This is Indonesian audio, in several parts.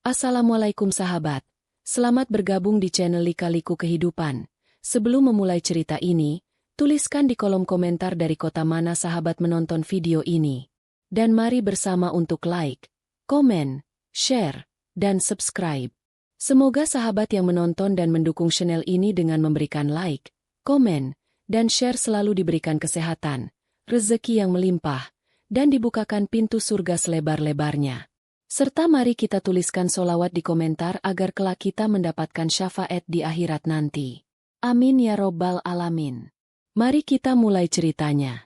Assalamualaikum sahabat, selamat bergabung di channel Lika-Liku Kehidupan. Sebelum memulai cerita ini, tuliskan di kolom komentar dari kota mana sahabat menonton video ini. Dan mari bersama untuk like, komen, share, dan subscribe. Semoga sahabat yang menonton dan mendukung channel ini dengan memberikan like, komen, dan share selalu diberikan kesehatan, rezeki yang melimpah, dan dibukakan pintu surga selebar-lebarnya. Serta mari kita tuliskan sholawat di komentar agar kelak kita mendapatkan syafaat di akhirat nanti. Amin ya robbal alamin. Mari kita mulai ceritanya.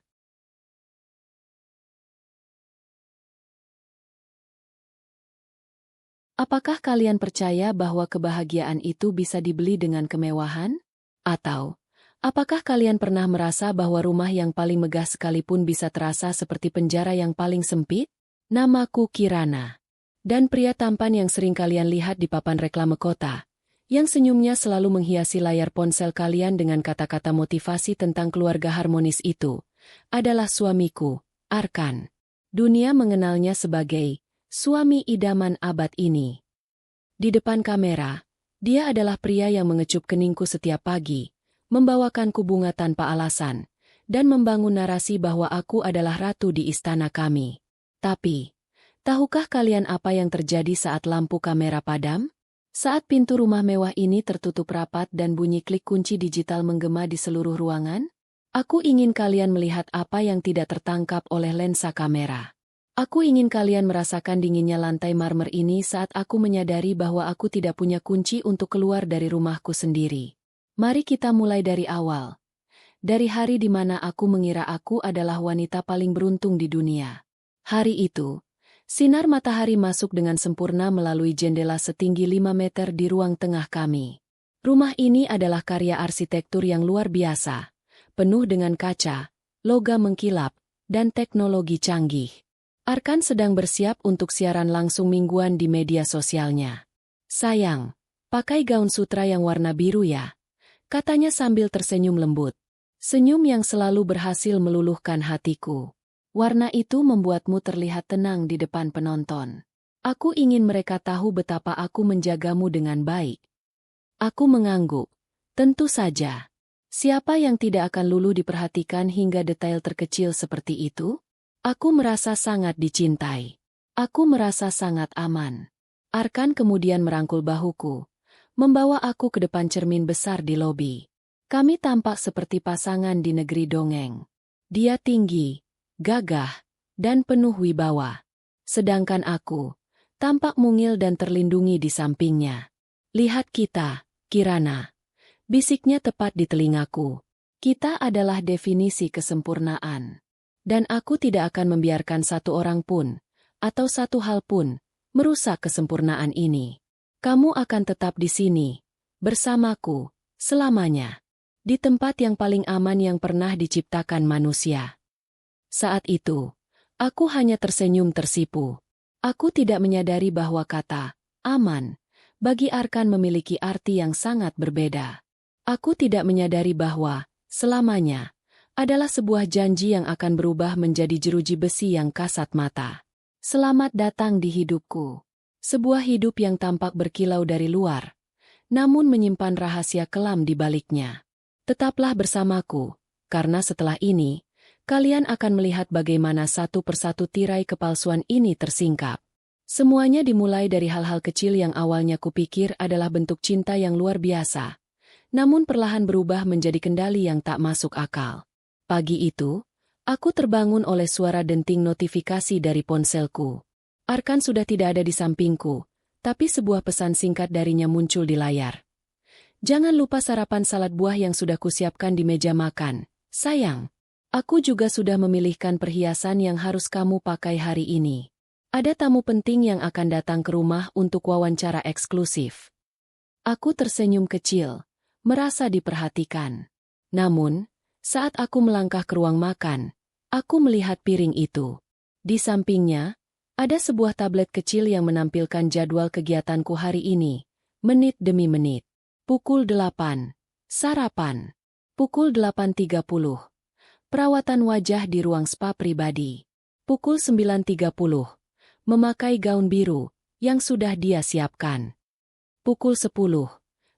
Apakah kalian percaya bahwa kebahagiaan itu bisa dibeli dengan kemewahan? Atau, apakah kalian pernah merasa bahwa rumah yang paling megah sekalipun bisa terasa seperti penjara yang paling sempit? Namaku Kirana. Dan pria tampan yang sering kalian lihat di papan reklame kota, yang senyumnya selalu menghiasi layar ponsel kalian dengan kata-kata motivasi tentang keluarga harmonis itu, adalah suamiku, Arkan. Dunia mengenalnya sebagai suami idaman abad ini. Di depan kamera, dia adalah pria yang mengecup keningku setiap pagi, membawakanku bunga tanpa alasan, dan membangun narasi bahwa aku adalah ratu di istana kami. Tapi, tahukah kalian apa yang terjadi saat lampu kamera padam? Saat pintu rumah mewah ini tertutup rapat dan bunyi klik kunci digital menggema di seluruh ruangan? Aku ingin kalian melihat apa yang tidak tertangkap oleh lensa kamera. Aku ingin kalian merasakan dinginnya lantai marmer ini saat aku menyadari bahwa aku tidak punya kunci untuk keluar dari rumahku sendiri. Mari kita mulai dari awal. Dari hari di mana aku mengira aku adalah wanita paling beruntung di dunia. Hari itu, sinar matahari masuk dengan sempurna melalui jendela setinggi 5 meter di ruang tengah kami. Rumah ini adalah karya arsitektur yang luar biasa, penuh dengan kaca, logam mengkilap, dan teknologi canggih. Arkan sedang bersiap untuk siaran langsung mingguan di media sosialnya. Sayang, pakai gaun sutra yang warna biru ya, katanya sambil tersenyum lembut. Senyum yang selalu berhasil meluluhkan hatiku. Warna itu membuatmu terlihat tenang di depan penonton. Aku ingin mereka tahu betapa aku menjagamu dengan baik. Aku mengangguk. Tentu saja. Siapa yang tidak akan luluh diperhatikan hingga detail terkecil seperti itu? Aku merasa sangat dicintai. Aku merasa sangat aman. Arkan kemudian merangkul bahuku, membawa aku ke depan cermin besar di lobi. Kami tampak seperti pasangan di negeri dongeng. Dia tinggi, gagah, dan penuh wibawa. Sedangkan aku, tampak mungil dan terlindungi di sampingnya. Lihat kita, Kirana. Bisiknya tepat di telingaku. Kita adalah definisi kesempurnaan. Dan aku tidak akan membiarkan satu orang pun, atau satu hal pun, merusak kesempurnaan ini. Kamu akan tetap di sini, bersamaku, selamanya. Di tempat yang paling aman yang pernah diciptakan manusia. Saat itu, aku hanya tersenyum tersipu. Aku tidak menyadari bahwa kata aman bagi Arkan memiliki arti yang sangat berbeda. Aku tidak menyadari bahwa selamanya adalah sebuah janji yang akan berubah menjadi jeruji besi yang kasat mata. Selamat datang di hidupku. Sebuah hidup yang tampak berkilau dari luar, namun menyimpan rahasia kelam di baliknya. Tetaplah bersamaku, karena setelah ini, kalian akan melihat bagaimana satu persatu tirai kepalsuan ini tersingkap. Semuanya dimulai dari hal-hal kecil yang awalnya kupikir adalah bentuk cinta yang luar biasa, namun perlahan berubah menjadi kendali yang tak masuk akal. Pagi itu, aku terbangun oleh suara denting notifikasi dari ponselku. Arkan sudah tidak ada di sampingku, tapi sebuah pesan singkat darinya muncul di layar. Jangan lupa sarapan salad buah yang sudah kusiapkan di meja makan, sayang. Aku juga sudah memilihkan perhiasan yang harus kamu pakai hari ini. Ada tamu penting yang akan datang ke rumah untuk wawancara eksklusif. Aku tersenyum kecil, merasa diperhatikan. Namun, saat aku melangkah ke ruang makan, aku melihat piring itu. Di sampingnya, ada sebuah tablet kecil yang menampilkan jadwal kegiatanku hari ini, menit demi menit. Pukul 8, sarapan. Pukul 8.30, perawatan wajah di ruang spa pribadi. Pukul 9.30, memakai gaun biru, yang sudah dia siapkan. Pukul 10.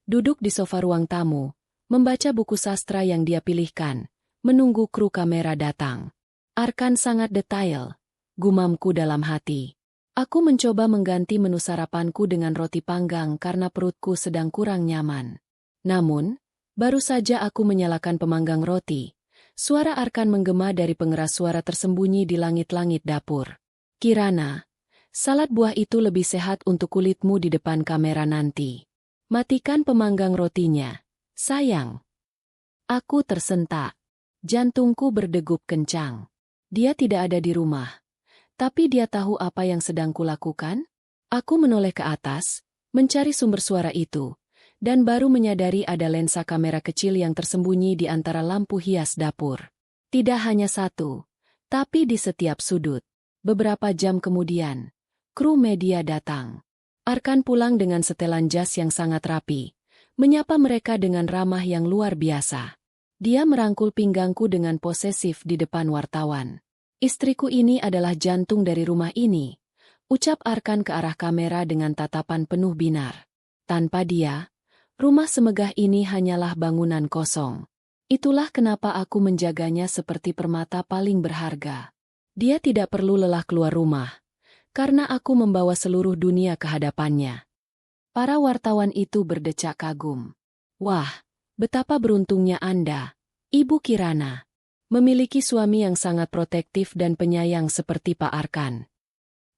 Duduk di sofa ruang tamu, membaca buku sastra yang dia pilihkan, menunggu kru kamera datang. Arkan sangat detail, gumamku dalam hati. Aku mencoba mengganti menu sarapanku dengan roti panggang karena perutku sedang kurang nyaman. Namun, baru saja aku menyalakan pemanggang roti, suara Arkan menggema dari pengeras suara tersembunyi di langit-langit dapur. Kirana, salad buah itu lebih sehat untuk kulitmu di depan kamera nanti. Matikan pemanggang rotinya, sayang. Aku tersentak. Jantungku berdegup kencang. Dia tidak ada di rumah. Tapi dia tahu apa yang sedang kulakukan? Aku menoleh ke atas, mencari sumber suara itu, dan baru menyadari ada lensa kamera kecil yang tersembunyi di antara lampu hias dapur. Tidak hanya satu, tapi di setiap sudut. Beberapa jam kemudian, kru media datang. Arkan pulang dengan setelan jas yang sangat rapi, menyapa mereka dengan ramah yang luar biasa. Dia merangkul pinggangku dengan posesif di depan wartawan. Istriku ini adalah jantung dari rumah ini, ucap Arkan ke arah kamera dengan tatapan penuh binar. Tanpa dia, rumah semegah ini hanyalah bangunan kosong. Itulah kenapa aku menjaganya seperti permata paling berharga. Dia tidak perlu lelah keluar rumah, karena aku membawa seluruh dunia ke hadapannya. Para wartawan itu berdecak kagum. Wah, betapa beruntungnya Anda, Ibu Kirana, memiliki suami yang sangat protektif dan penyayang seperti Pak Arkan.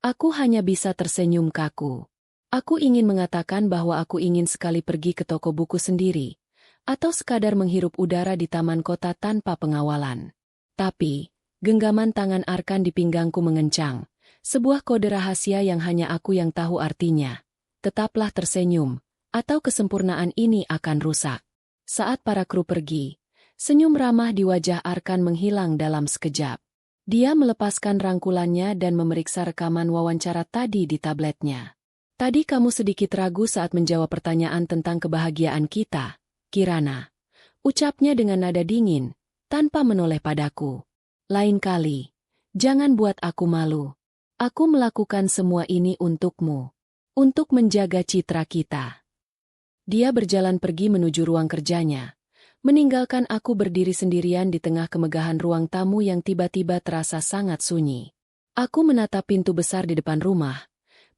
Aku hanya bisa tersenyum kaku. Aku ingin mengatakan bahwa aku ingin sekali pergi ke toko buku sendiri, atau sekadar menghirup udara di taman kota tanpa pengawalan. Tapi, genggaman tangan Arkan di pinggangku mengencang, sebuah kode rahasia yang hanya aku yang tahu artinya. Tetaplah tersenyum, atau kesempurnaan ini akan rusak. Saat para kru pergi, senyum ramah di wajah Arkan menghilang dalam sekejap. Dia melepaskan rangkulannya dan memeriksa rekaman wawancara tadi di tabletnya. Tadi kamu sedikit ragu saat menjawab pertanyaan tentang kebahagiaan kita, Kirana. Ucapnya dengan nada dingin, tanpa menoleh padaku. Lain kali, jangan buat aku malu. Aku melakukan semua ini untukmu. Untuk menjaga citra kita. Dia berjalan pergi menuju ruang kerjanya, meninggalkan aku berdiri sendirian di tengah kemegahan ruang tamu yang tiba-tiba terasa sangat sunyi. Aku menatap pintu besar di depan rumah,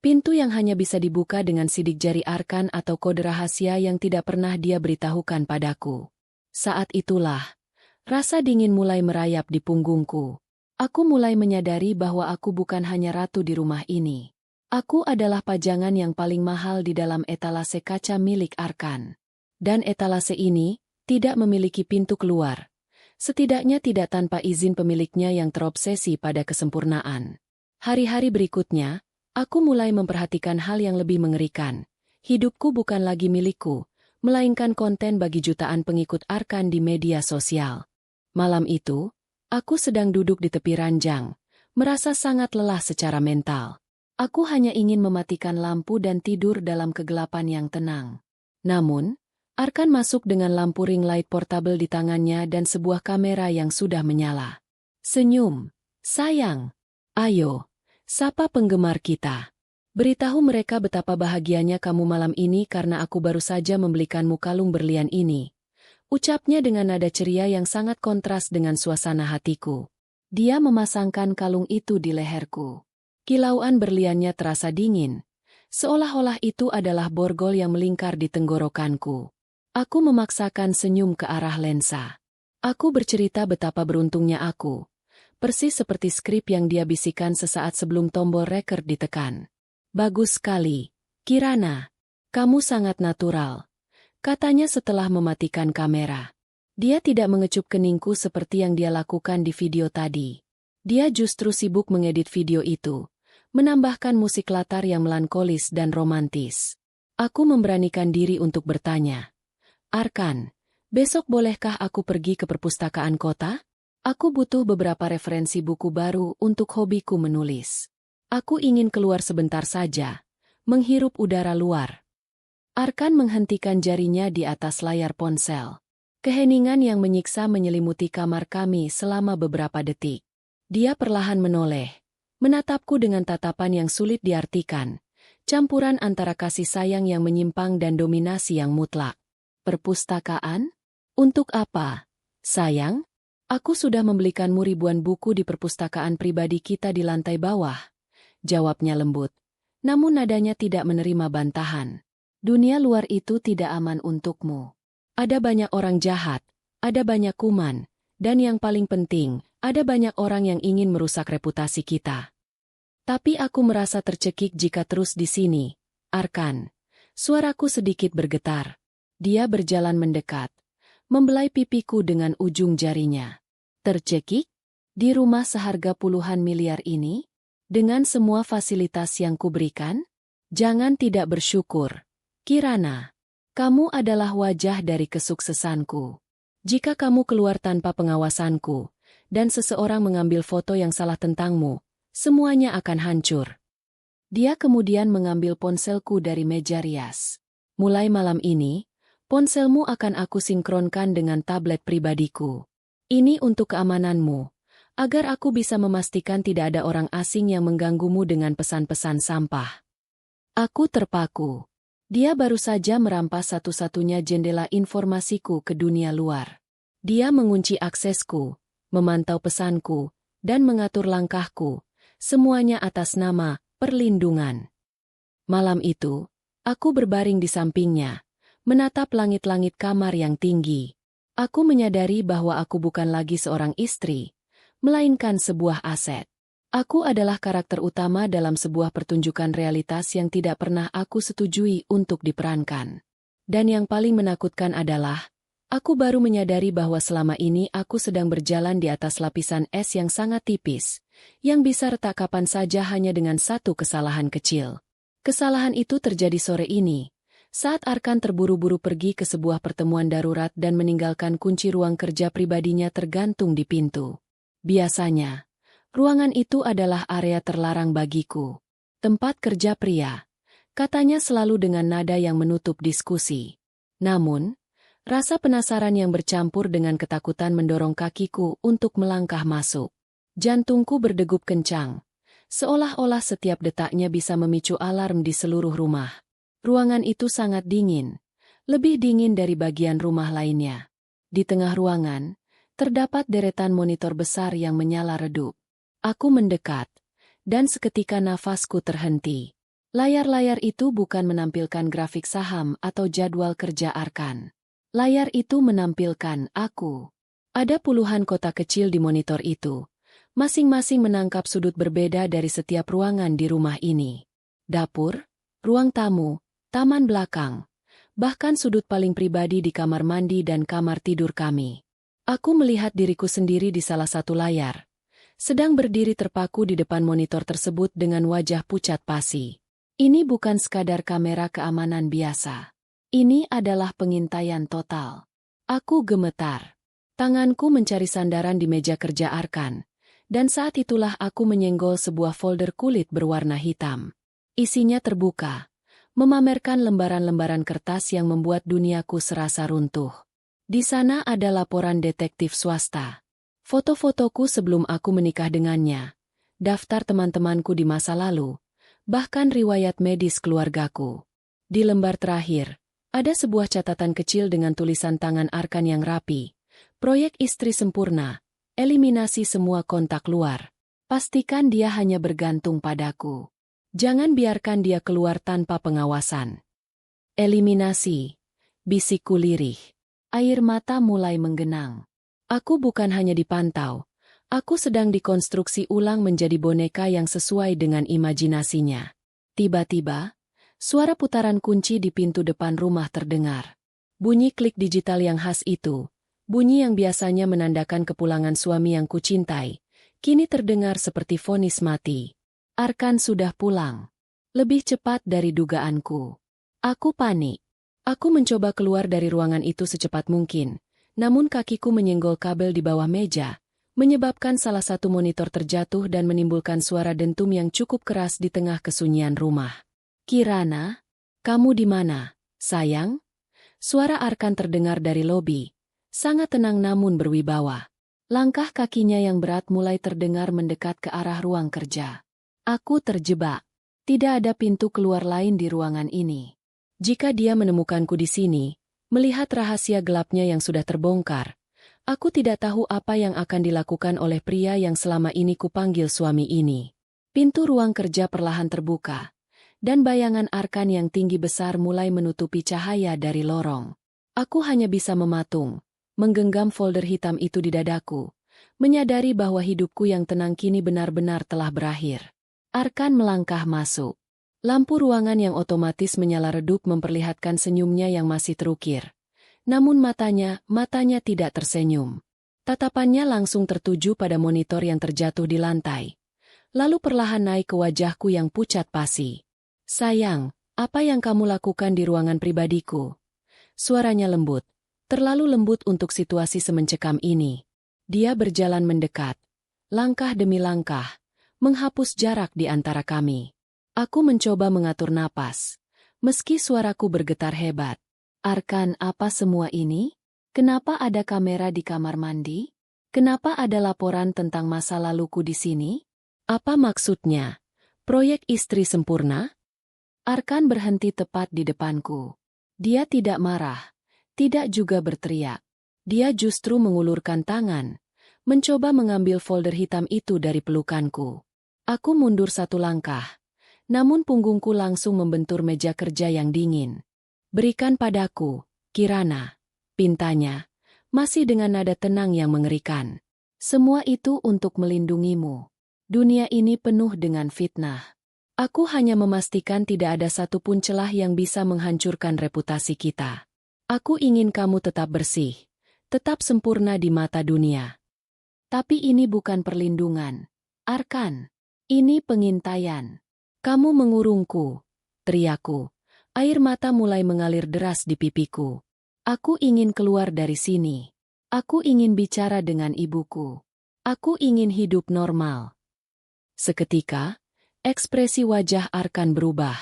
pintu yang hanya bisa dibuka dengan sidik jari Arkan atau kode rahasia yang tidak pernah dia beritahukan padaku. Saat itulah, rasa dingin mulai merayap di punggungku. Aku mulai menyadari bahwa aku bukan hanya ratu di rumah ini. Aku adalah pajangan yang paling mahal di dalam etalase kaca milik Arkan. Dan etalase ini tidak memiliki pintu keluar. Setidaknya tidak tanpa izin pemiliknya yang terobsesi pada kesempurnaan. Hari-hari berikutnya, aku mulai memperhatikan hal yang lebih mengerikan. Hidupku bukan lagi milikku, melainkan konten bagi jutaan pengikut Arkan di media sosial. Malam itu, aku sedang duduk di tepi ranjang, merasa sangat lelah secara mental. Aku hanya ingin mematikan lampu dan tidur dalam kegelapan yang tenang. Namun, Arkan masuk dengan lampu ring light portable di tangannya dan sebuah kamera yang sudah menyala. Senyum, sayang. Ayo, sapa penggemar kita. Beritahu mereka betapa bahagianya kamu malam ini karena aku baru saja membelikanmu kalung berlian ini. Ucapnya dengan nada ceria yang sangat kontras dengan suasana hatiku. Dia memasangkan kalung itu di leherku. Kilauan berliannya terasa dingin, seolah-olah itu adalah borgol yang melingkar di tenggorokanku. Aku memaksakan senyum ke arah lensa. Aku bercerita betapa beruntungnya aku. Persis seperti skrip yang dia bisikan sesaat sebelum tombol record ditekan. Bagus sekali, Kirana. Kamu sangat natural, katanya setelah mematikan kamera. Dia tidak mengecup keningku seperti yang dia lakukan di video tadi. Dia justru sibuk mengedit video itu, menambahkan musik latar yang melankolis dan romantis. Aku memberanikan diri untuk bertanya. Arkan, besok bolehkah aku pergi ke perpustakaan kota? Aku butuh beberapa referensi buku baru untuk hobiku menulis. Aku ingin keluar sebentar saja, menghirup udara luar. Arkan menghentikan jarinya di atas layar ponsel. Keheningan yang menyiksa menyelimuti kamar kami selama beberapa detik. Dia perlahan menoleh, menatapku dengan tatapan yang sulit diartikan, Campuran antara kasih sayang yang menyimpang dan dominasi yang mutlak. Perpustakaan? Untuk apa? Sayang, aku sudah membelikanmu ribuan buku di perpustakaan pribadi kita di lantai bawah. Jawabnya lembut. Namun nadanya tidak menerima bantahan. Dunia luar itu tidak aman untukmu. Ada banyak orang jahat, ada banyak kuman, dan yang paling penting, ada banyak orang yang ingin merusak reputasi kita. Tapi aku merasa tercekik jika terus di sini, Arkan. Suaraku sedikit bergetar. Dia berjalan mendekat, membelai pipiku dengan ujung jarinya. Tercekik? Di rumah seharga puluhan miliar ini? Dengan semua fasilitas yang kuberikan? Jangan tidak bersyukur. Kirana, kamu adalah wajah dari kesuksesanku. Jika kamu keluar tanpa pengawasanku, dan seseorang mengambil foto yang salah tentangmu, semuanya akan hancur. Dia kemudian mengambil ponselku dari meja rias. Mulai malam ini, ponselmu akan aku sinkronkan dengan tablet pribadiku. Ini untuk keamananmu, agar aku bisa memastikan tidak ada orang asing yang mengganggumu dengan pesan-pesan sampah. Aku terpaku. Dia baru saja merampas satu-satunya jendela informasiku ke dunia luar. Dia mengunci aksesku, memantau pesanku, dan mengatur langkahku. Semuanya atas nama perlindungan. Malam itu, aku berbaring di sampingnya, menatap langit-langit kamar yang tinggi. Aku menyadari bahwa aku bukan lagi seorang istri, melainkan sebuah aset. Aku adalah karakter utama dalam sebuah pertunjukan realitas yang tidak pernah aku setujui untuk diperankan. Dan yang paling menakutkan adalah, aku baru menyadari bahwa selama ini aku sedang berjalan di atas lapisan es yang sangat tipis, yang bisa retak kapan saja hanya dengan satu kesalahan kecil. Kesalahan itu terjadi sore ini, saat Arkan terburu-buru pergi ke sebuah pertemuan darurat dan meninggalkan kunci ruang kerja pribadinya tergantung di pintu. Biasanya, ruangan itu adalah area terlarang bagiku. Tempat kerja pria, katanya selalu dengan nada yang menutup diskusi. Namun, rasa penasaran yang bercampur dengan ketakutan mendorong kakiku untuk melangkah masuk. Jantungku berdegup kencang, seolah-olah setiap detaknya bisa memicu alarm di seluruh rumah. Ruangan itu sangat dingin, lebih dingin dari bagian rumah lainnya. Di tengah ruangan, terdapat deretan monitor besar yang menyala redup. Aku mendekat, dan seketika nafasku terhenti. Layar-layar itu bukan menampilkan grafik saham atau jadwal kerja Arkan. Layar itu menampilkan aku. Ada puluhan kotak kecil di monitor itu. Masing-masing menangkap sudut berbeda dari setiap ruangan di rumah ini. Dapur, ruang tamu, taman belakang, bahkan sudut paling pribadi di kamar mandi dan kamar tidur kami. Aku melihat diriku sendiri di salah satu layar, sedang berdiri terpaku di depan monitor tersebut dengan wajah pucat pasi. Ini bukan sekadar kamera keamanan biasa. Ini adalah pengintaian total. Aku gemetar. Tanganku mencari sandaran di meja kerja Arkan. Dan saat itulah aku menyenggol sebuah folder kulit berwarna hitam. Isinya terbuka, memamerkan lembaran-lembaran kertas yang membuat duniaku serasa runtuh. Di sana ada laporan detektif swasta, foto-fotoku sebelum aku menikah dengannya, daftar teman-temanku di masa lalu, bahkan riwayat medis keluargaku. Di lembar terakhir, ada sebuah catatan kecil dengan tulisan tangan Arkan yang rapi. Proyek istri sempurna. Eliminasi semua kontak luar. Pastikan dia hanya bergantung padaku. Jangan biarkan dia keluar tanpa pengawasan. Eliminasi. Bisikku lirih. Air mata mulai menggenang. Aku bukan hanya dipantau. Aku sedang dikonstruksi ulang menjadi boneka yang sesuai dengan imajinasinya. Tiba-tiba, suara putaran kunci di pintu depan rumah terdengar. Bunyi klik digital yang khas itu. Bunyi yang biasanya menandakan kepulangan suami yang kucintai, kini terdengar seperti vonis mati. Arkan sudah pulang. Lebih cepat dari dugaanku. Aku panik. Aku mencoba keluar dari ruangan itu secepat mungkin, namun kakiku menyenggol kabel di bawah meja, menyebabkan salah satu monitor terjatuh dan menimbulkan suara dentum yang cukup keras di tengah kesunyian rumah. Kirana, kamu di mana, sayang? Suara Arkan terdengar dari lobi. Sangat tenang namun berwibawa. Langkah kakinya yang berat mulai terdengar mendekat ke arah ruang kerja. Aku terjebak. Tidak ada pintu keluar lain di ruangan ini. Jika dia menemukanku di sini, melihat rahasia gelapnya yang sudah terbongkar, aku tidak tahu apa yang akan dilakukan oleh pria yang selama ini kupanggil suami ini. Pintu ruang kerja perlahan terbuka, dan bayangan Arkan yang tinggi besar mulai menutupi cahaya dari lorong. Aku hanya bisa mematung, menggenggam folder hitam itu di dadaku, menyadari bahwa hidupku yang tenang kini benar-benar telah berakhir. Arkan melangkah masuk. Lampu ruangan yang otomatis menyala redup memperlihatkan senyumnya yang masih terukir. Namun matanya tidak tersenyum. Tatapannya langsung tertuju pada monitor yang terjatuh di lantai. Lalu perlahan naik ke wajahku yang pucat pasi. "Sayang, apa yang kamu lakukan di ruangan pribadiku?" Suaranya lembut, terlalu lembut untuk situasi semencekam ini. Dia berjalan mendekat, langkah demi langkah, menghapus jarak di antara kami. Aku mencoba mengatur napas, meski suaraku bergetar hebat. "Arkan, apa semua ini? Kenapa ada kamera di kamar mandi? Kenapa ada laporan tentang masa laluku di sini? Apa maksudnya? Proyek istri sempurna?" Arkan berhenti tepat di depanku. Dia tidak marah, tidak juga berteriak. Dia justru mengulurkan tangan, mencoba mengambil folder hitam itu dari pelukanku. Aku mundur satu langkah, namun punggungku langsung membentur meja kerja yang dingin. "Berikan padaku, Kirana," pintanya, masih dengan nada tenang yang mengerikan. "Semua itu untuk melindungimu. Dunia ini penuh dengan fitnah. Aku hanya memastikan tidak ada satupun celah yang bisa menghancurkan reputasi kita. Aku ingin kamu tetap bersih, tetap sempurna di mata dunia. Tapi ini bukan perlindungan, Arkan. Ini pengintaian. Kamu mengurungku," teriakku. Air mata mulai mengalir deras di pipiku. Aku ingin keluar dari sini. Aku ingin bicara dengan ibuku. Aku ingin hidup normal. Seketika, ekspresi wajah Arkan berubah.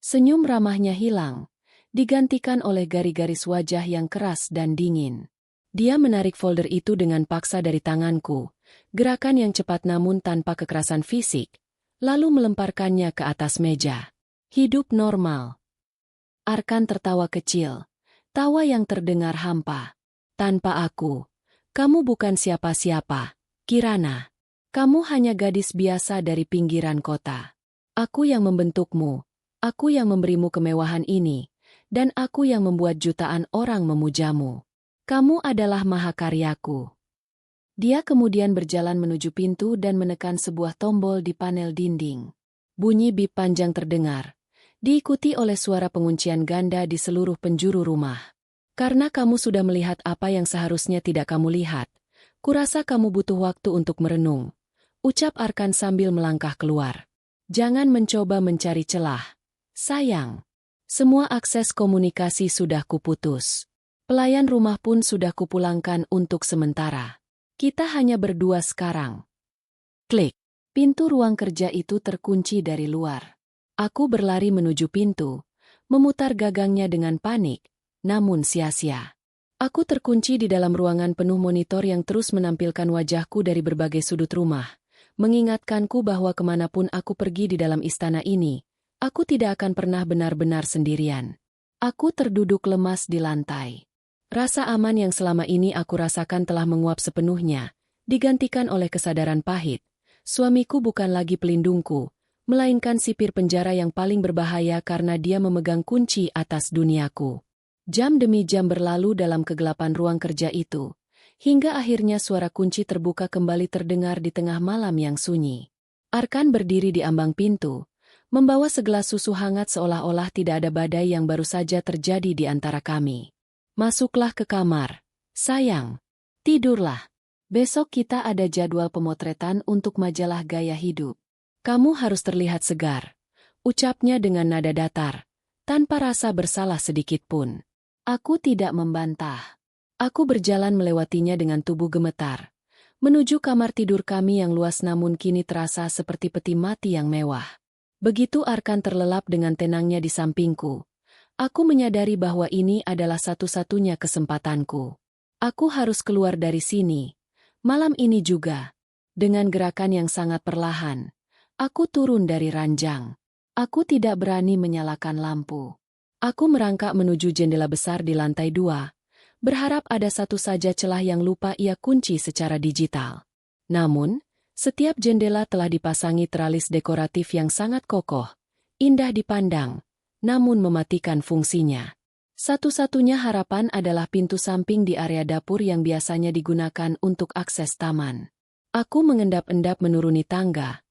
Senyum ramahnya hilang, digantikan oleh garis-garis wajah yang keras dan dingin. Dia menarik folder itu dengan paksa dari tanganku, gerakan yang cepat namun tanpa kekerasan fisik, lalu melemparkannya ke atas meja. "Hidup normal." Arkan tertawa kecil, tawa yang terdengar hampa. "Tanpa aku, kamu bukan siapa-siapa, Kirana. Kamu hanya gadis biasa dari pinggiran kota. Aku yang membentukmu, aku yang memberimu kemewahan ini, dan aku yang membuat jutaan orang memujamu. Kamu adalah mahakaryaku." Dia kemudian berjalan menuju pintu dan menekan sebuah tombol di panel dinding. Bunyi bip panjang terdengar, diikuti oleh suara penguncian ganda di seluruh penjuru rumah. "Karena kamu sudah melihat apa yang seharusnya tidak kamu lihat, kurasa kamu butuh waktu untuk merenung," ucap Arkan sambil melangkah keluar. "Jangan mencoba mencari celah, sayang. Semua akses komunikasi sudah kuputus. Pelayan rumah pun sudah kupulangkan untuk sementara. Kita hanya berdua sekarang." Klik. Pintu ruang kerja itu terkunci dari luar. Aku berlari menuju pintu, memutar gagangnya dengan panik, namun sia-sia. Aku terkunci di dalam ruangan penuh monitor yang terus menampilkan wajahku dari berbagai sudut rumah, mengingatkanku bahwa kemanapun aku pergi di dalam istana ini, aku tidak akan pernah benar-benar sendirian. Aku terduduk lemas di lantai. Rasa aman yang selama ini aku rasakan telah menguap sepenuhnya, digantikan oleh kesadaran pahit. Suamiku bukan lagi pelindungku, melainkan sipir penjara yang paling berbahaya karena dia memegang kunci atas duniaku. Jam demi jam berlalu dalam kegelapan ruang kerja itu, hingga akhirnya suara kunci terbuka kembali terdengar di tengah malam yang sunyi. Arkan berdiri di ambang pintu, membawa segelas susu hangat seolah-olah tidak ada badai yang baru saja terjadi di antara kami. "Masuklah ke kamar, sayang. Tidurlah. Besok kita ada jadwal pemotretan untuk majalah gaya hidup. Kamu harus terlihat segar," ucapnya dengan nada datar, tanpa rasa bersalah sedikit pun. Aku tidak membantah. Aku berjalan melewatinya dengan tubuh gemetar, menuju kamar tidur kami yang luas namun kini terasa seperti peti mati yang mewah. Begitu Arkan terlelap dengan tenangnya di sampingku, aku menyadari bahwa ini adalah satu-satunya kesempatanku. Aku harus keluar dari sini. Malam ini juga. Dengan gerakan yang sangat perlahan, aku turun dari ranjang. Aku tidak berani menyalakan lampu. Aku merangkak menuju jendela besar di lantai 2, berharap ada satu saja celah yang lupa ia kunci secara digital. Namun, setiap jendela telah dipasangi teralis dekoratif yang sangat kokoh, indah dipandang, namun mematikan fungsinya. Satu-satunya harapan adalah pintu samping di area dapur yang biasanya digunakan untuk akses taman. Aku mengendap-endap menuruni tangga,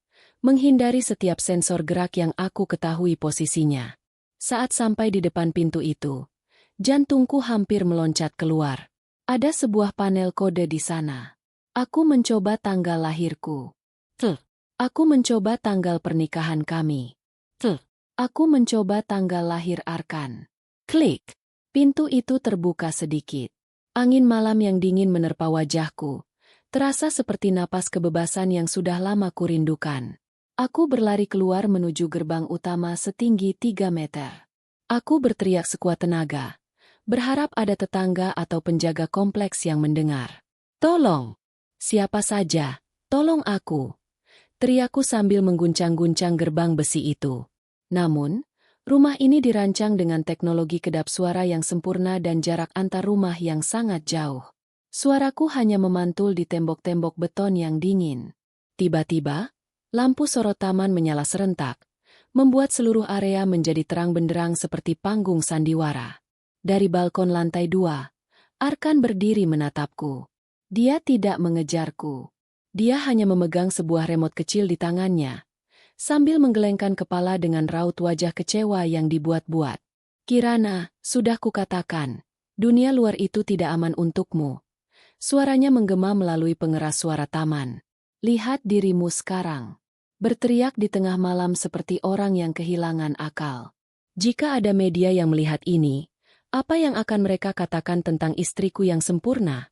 menghindari setiap sensor gerak yang aku ketahui posisinya. Saat sampai di depan pintu itu, jantungku hampir meloncat keluar. Ada sebuah panel kode di sana. Aku mencoba tanggal lahirku. Aku mencoba tanggal pernikahan kami. Aku mencoba tanggal lahir Arkan. Klik. Pintu itu terbuka sedikit. Angin malam yang dingin menerpa wajahku. Terasa seperti napas kebebasan yang sudah lama kurindukan. Aku berlari keluar menuju gerbang utama setinggi 3 meter. Aku berteriak sekuat tenaga, berharap ada tetangga atau penjaga kompleks yang mendengar. Tolong! Siapa saja, tolong aku! Teriakku sambil mengguncang-guncang gerbang besi itu. Namun, rumah ini dirancang dengan teknologi kedap suara yang sempurna dan jarak antar rumah yang sangat jauh. Suaraku hanya memantul di tembok-tembok beton yang dingin. Tiba-tiba, lampu sorot taman menyala serentak, membuat seluruh area menjadi terang benderang seperti panggung sandiwara. Dari balkon lantai 2, Arkan berdiri menatapku. Dia tidak mengejarku. Dia hanya memegang sebuah remote kecil di tangannya, sambil menggelengkan kepala dengan raut wajah kecewa yang dibuat-buat. Kirana, sudah kukatakan, dunia luar itu tidak aman untukmu. Suaranya menggema melalui pengeras suara taman. Lihat dirimu sekarang. Berteriak di tengah malam seperti orang yang kehilangan akal. Jika ada media yang melihat ini, apa yang akan mereka katakan tentang istriku yang sempurna?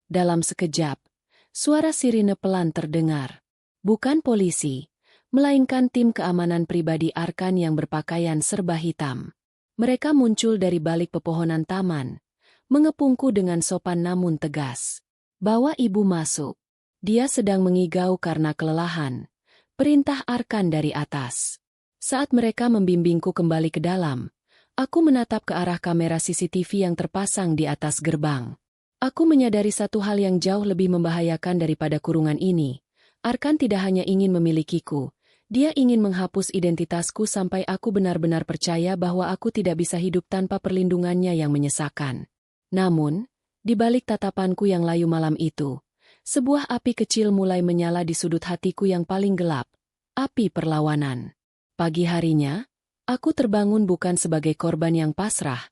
Dalam sekejap, suara sirine pelan terdengar. Bukan polisi, melainkan tim keamanan pribadi Arkan yang berpakaian serba hitam. Mereka muncul dari balik pepohonan taman, mengepungku dengan sopan namun tegas. Bawa ibu masuk. Dia sedang mengigau karena kelelahan. Perintah Arkan dari atas. Saat mereka membimbingku kembali ke dalam, aku menatap ke arah kamera CCTV yang terpasang di atas gerbang. Aku menyadari satu hal yang jauh lebih membahayakan daripada kurungan ini. Arkan tidak hanya ingin memilikiku, dia ingin menghapus identitasku sampai aku benar-benar percaya bahwa aku tidak bisa hidup tanpa perlindungannya yang menyesakan. Namun, di balik tatapanku yang layu malam itu, sebuah api kecil mulai menyala di sudut hatiku yang paling gelap, api perlawanan. Pagi harinya, aku terbangun bukan sebagai korban yang pasrah,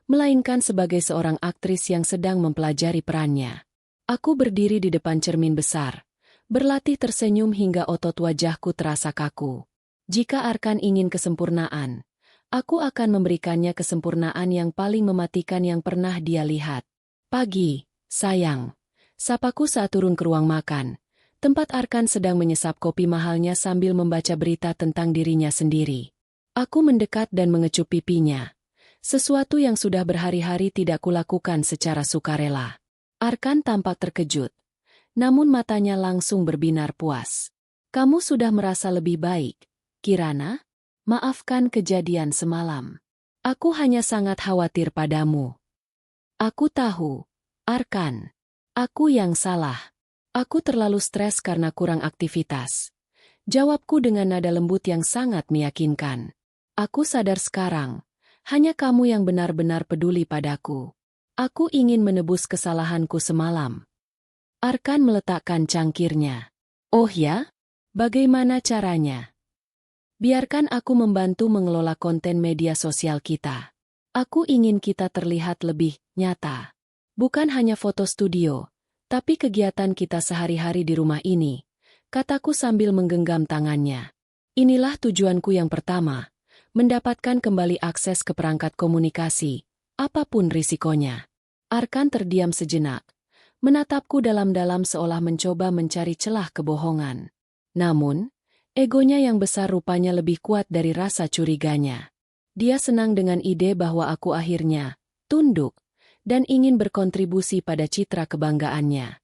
melainkan sebagai seorang aktris yang sedang mempelajari perannya. Aku berdiri di depan cermin besar, berlatih tersenyum hingga otot wajahku terasa kaku. Jika Arkan ingin kesempurnaan, aku akan memberikannya kesempurnaan yang paling mematikan yang pernah dia lihat. Pagi, sayang. Sapaku saat turun ke ruang makan, tempat Arkan sedang menyesap kopi mahalnya sambil membaca berita tentang dirinya sendiri. Aku mendekat dan mengecup pipinya. Sesuatu yang sudah berhari-hari tidak kulakukan secara sukarela. Arkan tampak terkejut. Namun matanya langsung berbinar puas. Kamu sudah merasa lebih baik, Kirana? Maafkan kejadian semalam. Aku hanya sangat khawatir padamu. Aku tahu, Arkan. Aku yang salah. Aku terlalu stres karena kurang aktivitas. Jawabku dengan nada lembut yang sangat meyakinkan. Aku sadar sekarang, hanya kamu yang benar-benar peduli padaku. Aku ingin menebus kesalahanku semalam. Arkan meletakkan cangkirnya. Oh ya? Bagaimana caranya? Biarkan aku membantu mengelola konten media sosial kita. Aku ingin kita terlihat lebih nyata. Bukan hanya foto studio, tapi kegiatan kita sehari-hari di rumah ini, kataku sambil menggenggam tangannya. Inilah tujuanku yang pertama, mendapatkan kembali akses ke perangkat komunikasi, apapun risikonya. Arkan terdiam sejenak. Menatapku dalam-dalam seolah mencoba mencari celah kebohongan. Namun, egonya yang besar rupanya lebih kuat dari rasa curiganya. Dia senang dengan ide bahwa aku akhirnya tunduk dan ingin berkontribusi pada citra kebanggaannya.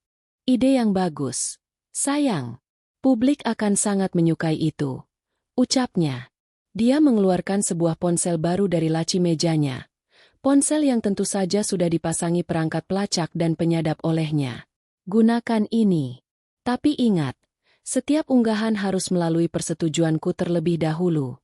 Ide yang bagus. Sayang, publik akan sangat menyukai itu, ucapnya. Dia mengeluarkan sebuah ponsel baru dari laci mejanya. Ponsel yang tentu saja sudah dipasangi perangkat pelacak dan penyadap olehnya. Gunakan ini. Tapi ingat, setiap unggahan harus melalui persetujuanku terlebih dahulu.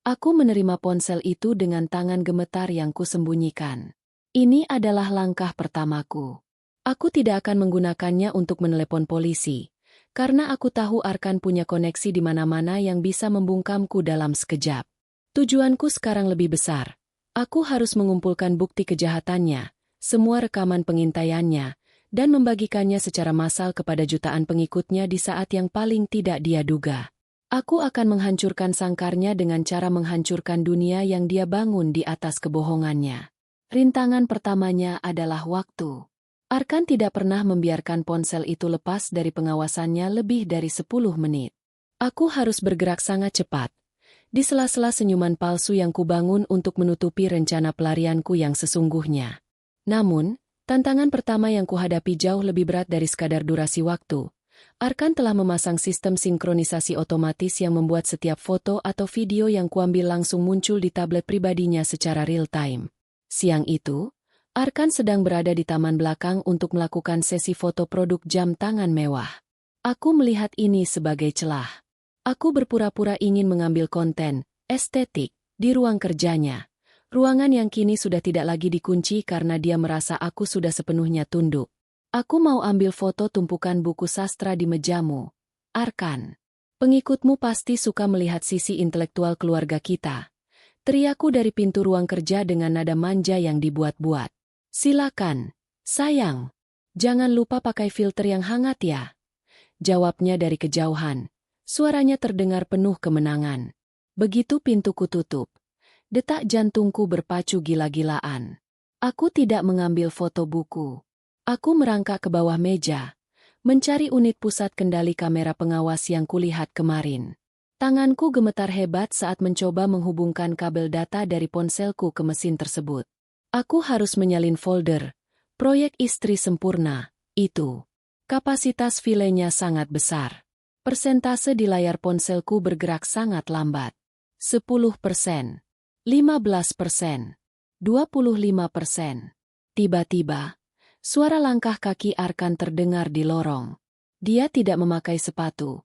Aku menerima ponsel itu dengan tangan gemetar yang kusembunyikan. Ini adalah langkah pertamaku. Aku tidak akan menggunakannya untuk menelepon polisi, karena aku tahu Arkan punya koneksi di mana-mana yang bisa membungkamku dalam sekejap. Tujuanku sekarang lebih besar. Aku harus mengumpulkan bukti kejahatannya, semua rekaman pengintaiannya, dan membagikannya secara massal kepada jutaan pengikutnya di saat yang paling tidak dia duga. Aku akan menghancurkan sangkarnya dengan cara menghancurkan dunia yang dia bangun di atas kebohongannya. Rintangan pertamanya adalah waktu. Arkan tidak pernah membiarkan ponsel itu lepas dari pengawasannya lebih dari 10 menit. Aku harus bergerak sangat cepat. Di sela-sela senyuman palsu yang kubangun untuk menutupi rencana pelarianku yang sesungguhnya. Namun, tantangan pertama yang kuhadapi jauh lebih berat dari sekadar durasi waktu. Arkan telah memasang sistem sinkronisasi otomatis yang membuat setiap foto atau video yang kuambil langsung muncul di tablet pribadinya secara real-time. Siang itu, Arkan sedang berada di taman belakang untuk melakukan sesi foto produk jam tangan mewah. Aku melihat ini sebagai celah. Aku berpura-pura ingin mengambil konten, estetik, di ruang kerjanya. Ruangan yang kini sudah tidak lagi dikunci karena dia merasa aku sudah sepenuhnya tunduk. Aku mau ambil foto tumpukan buku sastra di mejamu. Arkan, pengikutmu pasti suka melihat sisi intelektual keluarga kita. Teriakku dari pintu ruang kerja dengan nada manja yang dibuat-buat. Silakan, sayang. Jangan lupa pakai filter yang hangat ya. Jawabnya dari kejauhan. Suaranya terdengar penuh kemenangan. Begitu pintuku tutup, detak jantungku berpacu gila-gilaan. Aku tidak mengambil foto buku. Aku merangkak ke bawah meja, mencari unit pusat kendali kamera pengawas yang kulihat kemarin. Tanganku gemetar hebat saat mencoba menghubungkan kabel data dari ponselku ke mesin tersebut. Aku harus menyalin folder. Proyek istri sempurna, itu. Kapasitas filenya sangat besar. Persentase di layar ponselku bergerak sangat lambat. 10%, 15%, 25%. Tiba-tiba, suara langkah kaki Arkan terdengar di lorong. Dia tidak memakai sepatu.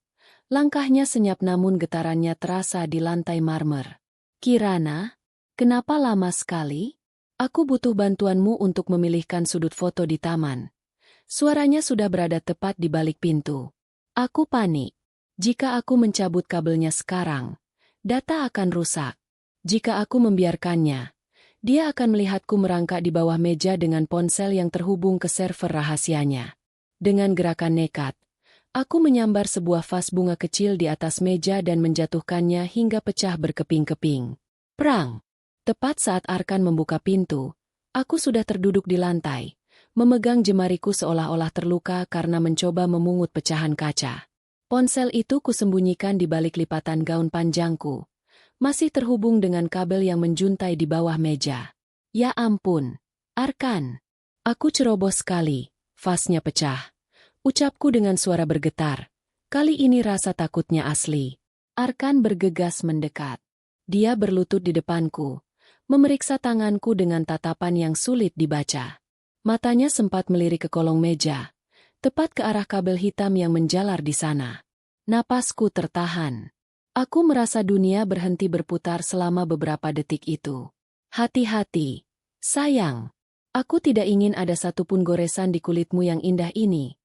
Langkahnya senyap namun getarannya terasa di lantai marmer. Kirana, kenapa lama sekali? Aku butuh bantuanmu untuk memilihkan sudut foto di taman. Suaranya sudah berada tepat di balik pintu. Aku panik. Jika aku mencabut kabelnya sekarang, data akan rusak. Jika aku membiarkannya, dia akan melihatku merangkak di bawah meja dengan ponsel yang terhubung ke server rahasianya. Dengan gerakan nekat, aku menyambar sebuah vas bunga kecil di atas meja dan menjatuhkannya hingga pecah berkeping-keping. Prang! Tepat saat Arkan membuka pintu, aku sudah terduduk di lantai, memegang jemariku seolah-olah terluka karena mencoba memungut pecahan kaca. Ponsel itu kusembunyikan di balik lipatan gaun panjangku, masih terhubung dengan kabel yang menjuntai di bawah meja. Ya ampun, Arkan! Aku ceroboh sekali, vasnya pecah. Ucapku dengan suara bergetar. Kali ini rasa takutnya asli. Arkan bergegas mendekat. Dia berlutut di depanku, memeriksa tanganku dengan tatapan yang sulit dibaca. Matanya sempat melirik ke kolong meja, tepat ke arah kabel hitam yang menjalar di sana. Napasku tertahan. Aku merasa dunia berhenti berputar selama beberapa detik itu. Hati-hati, sayang. Aku tidak ingin ada satupun goresan di kulitmu yang indah ini,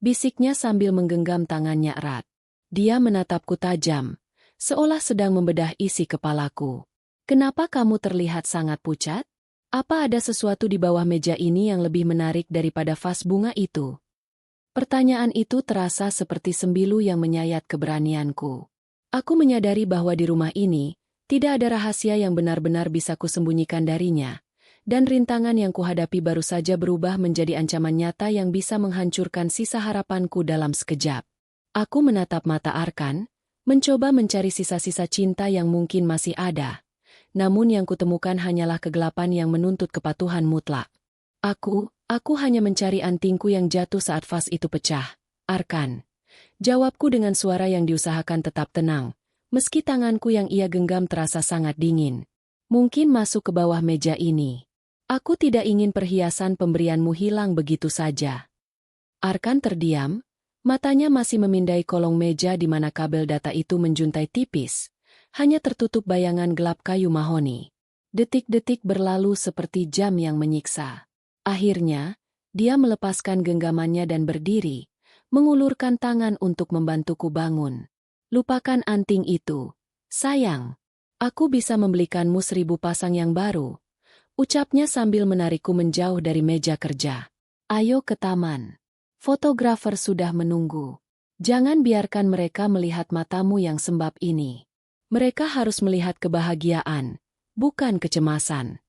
bisiknya sambil menggenggam tangannya erat. Dia menatapku tajam, seolah sedang membedah isi kepalaku. Kenapa kamu terlihat sangat pucat? Apa ada sesuatu di bawah meja ini yang lebih menarik daripada vas bunga itu? Pertanyaan itu terasa seperti sembilu yang menyayat keberanianku. Aku menyadari bahwa di rumah ini, tidak ada rahasia yang benar-benar bisa kusembunyikan darinya, dan rintangan yang kuhadapi baru saja berubah menjadi ancaman nyata yang bisa menghancurkan sisa harapanku dalam sekejap. Aku menatap mata Arkan, mencoba mencari sisa-sisa cinta yang mungkin masih ada. Namun yang kutemukan hanyalah kegelapan yang menuntut kepatuhan mutlak. Aku hanya mencari antingku yang jatuh saat vas itu pecah. Arkan. Jawabku dengan suara yang diusahakan tetap tenang, Meski tanganku yang ia genggam terasa sangat dingin. Mungkin masuk ke bawah meja ini. Aku tidak ingin perhiasan pemberianmu hilang begitu saja. Arkan terdiam, matanya masih memindai kolong meja di mana kabel data itu menjuntai tipis. Hanya tertutup bayangan gelap kayu mahoni. Detik-detik berlalu seperti jam yang menyiksa. Akhirnya, dia melepaskan genggamannya dan berdiri, mengulurkan tangan untuk membantuku bangun. Lupakan anting itu. Sayang, aku bisa membelikanmu 1000 pasang yang baru. Ucapnya sambil menarikku menjauh dari meja kerja. Ayo ke taman. Fotografer sudah menunggu. Jangan biarkan mereka melihat matamu yang sembab ini. Mereka harus melihat kebahagiaan, bukan kecemasan.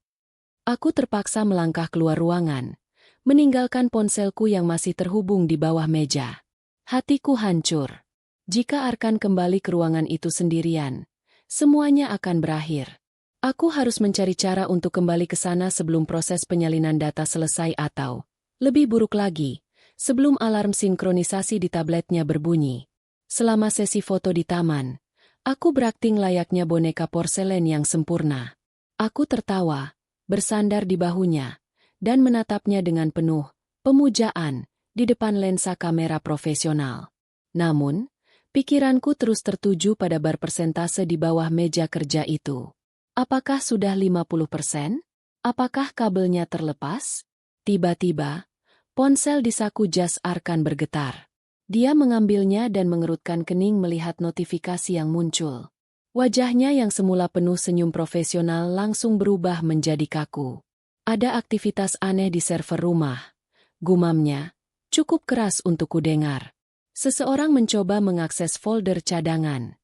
Aku terpaksa melangkah keluar ruangan, meninggalkan ponselku yang masih terhubung di bawah meja. Hatiku hancur. Jika Arkan kembali ke ruangan itu sendirian, semuanya akan berakhir. Aku harus mencari cara untuk kembali ke sana sebelum proses penyalinan data selesai atau, lebih buruk lagi, sebelum alarm sinkronisasi di tabletnya berbunyi. Selama sesi foto di taman, aku berakting layaknya boneka porselen yang sempurna. Aku tertawa, bersandar di bahunya, dan menatapnya dengan penuh pemujaan di depan lensa kamera profesional. Namun, pikiranku terus tertuju pada bar persentase di bawah meja kerja itu. Apakah sudah 50%? Apakah kabelnya terlepas? Tiba-tiba, ponsel di saku jas Arkan bergetar. Dia mengambilnya dan mengerutkan kening melihat notifikasi yang muncul. Wajahnya yang semula penuh senyum profesional langsung berubah menjadi kaku. Ada aktivitas aneh di server rumah. Gumamnya, cukup keras untuk kudengar. Seseorang mencoba mengakses folder cadangan.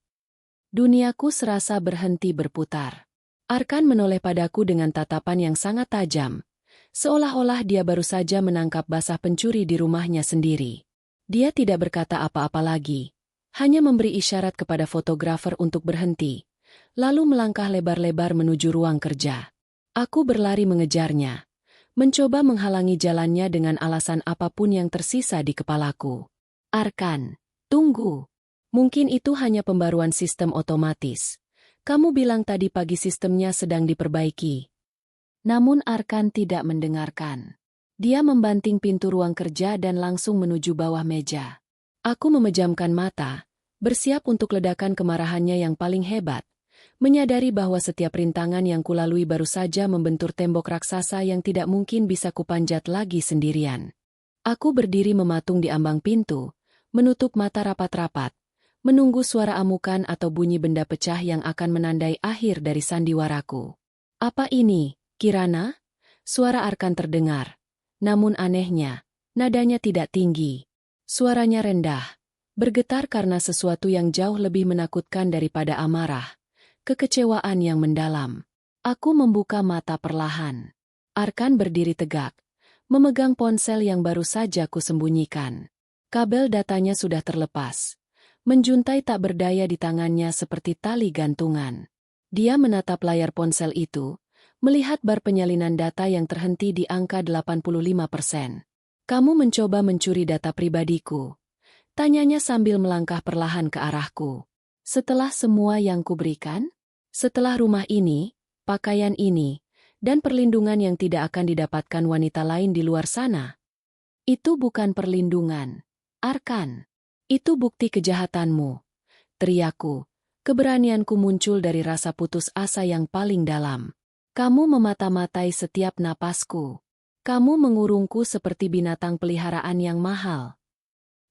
Duniaku serasa berhenti berputar. Arkan menoleh padaku dengan tatapan yang sangat tajam, seolah-olah dia baru saja menangkap basah pencuri di rumahnya sendiri. Dia tidak berkata apa-apa lagi, hanya memberi isyarat kepada fotografer untuk berhenti, lalu melangkah lebar-lebar menuju ruang kerja. Aku berlari mengejarnya, mencoba menghalangi jalannya dengan alasan apapun yang tersisa di kepalaku. Arkan, tunggu. Mungkin itu hanya pembaruan sistem otomatis. Kamu bilang tadi pagi sistemnya sedang diperbaiki. Namun Arkan tidak mendengarkan. Dia membanting pintu ruang kerja dan langsung menuju bawah meja. Aku memejamkan mata, bersiap untuk ledakan kemarahannya yang paling hebat, menyadari bahwa setiap rintangan yang kulalui baru saja membentur tembok raksasa yang tidak mungkin bisa kupanjat lagi sendirian. Aku berdiri mematung di ambang pintu, menutup mata rapat-rapat, menunggu suara amukan atau bunyi benda pecah yang akan menandai akhir dari sandiwaraku. Apa ini, Kirana? Suara Arkan terdengar. Namun anehnya, nadanya tidak tinggi. Suaranya rendah, bergetar karena sesuatu yang jauh lebih menakutkan daripada amarah, kekecewaan yang mendalam. Aku membuka mata perlahan. Arkan berdiri tegak, memegang ponsel yang baru saja kusembunyikan. Kabel datanya sudah terlepas. Menjuntai tak berdaya di tangannya seperti tali gantungan. Dia menatap layar ponsel itu, melihat bar penyalinan data yang terhenti di angka 85%. Kamu mencoba mencuri data pribadiku. Tanyanya sambil melangkah perlahan ke arahku. Setelah semua yang kuberikan? Setelah rumah ini, pakaian ini, dan perlindungan yang tidak akan didapatkan wanita lain di luar sana? Itu bukan perlindungan, Arkan. Itu bukti kejahatanmu. Teriakku, keberanianku muncul dari rasa putus asa yang paling dalam. Kamu memata-matai setiap napasku. Kamu mengurungku seperti binatang peliharaan yang mahal.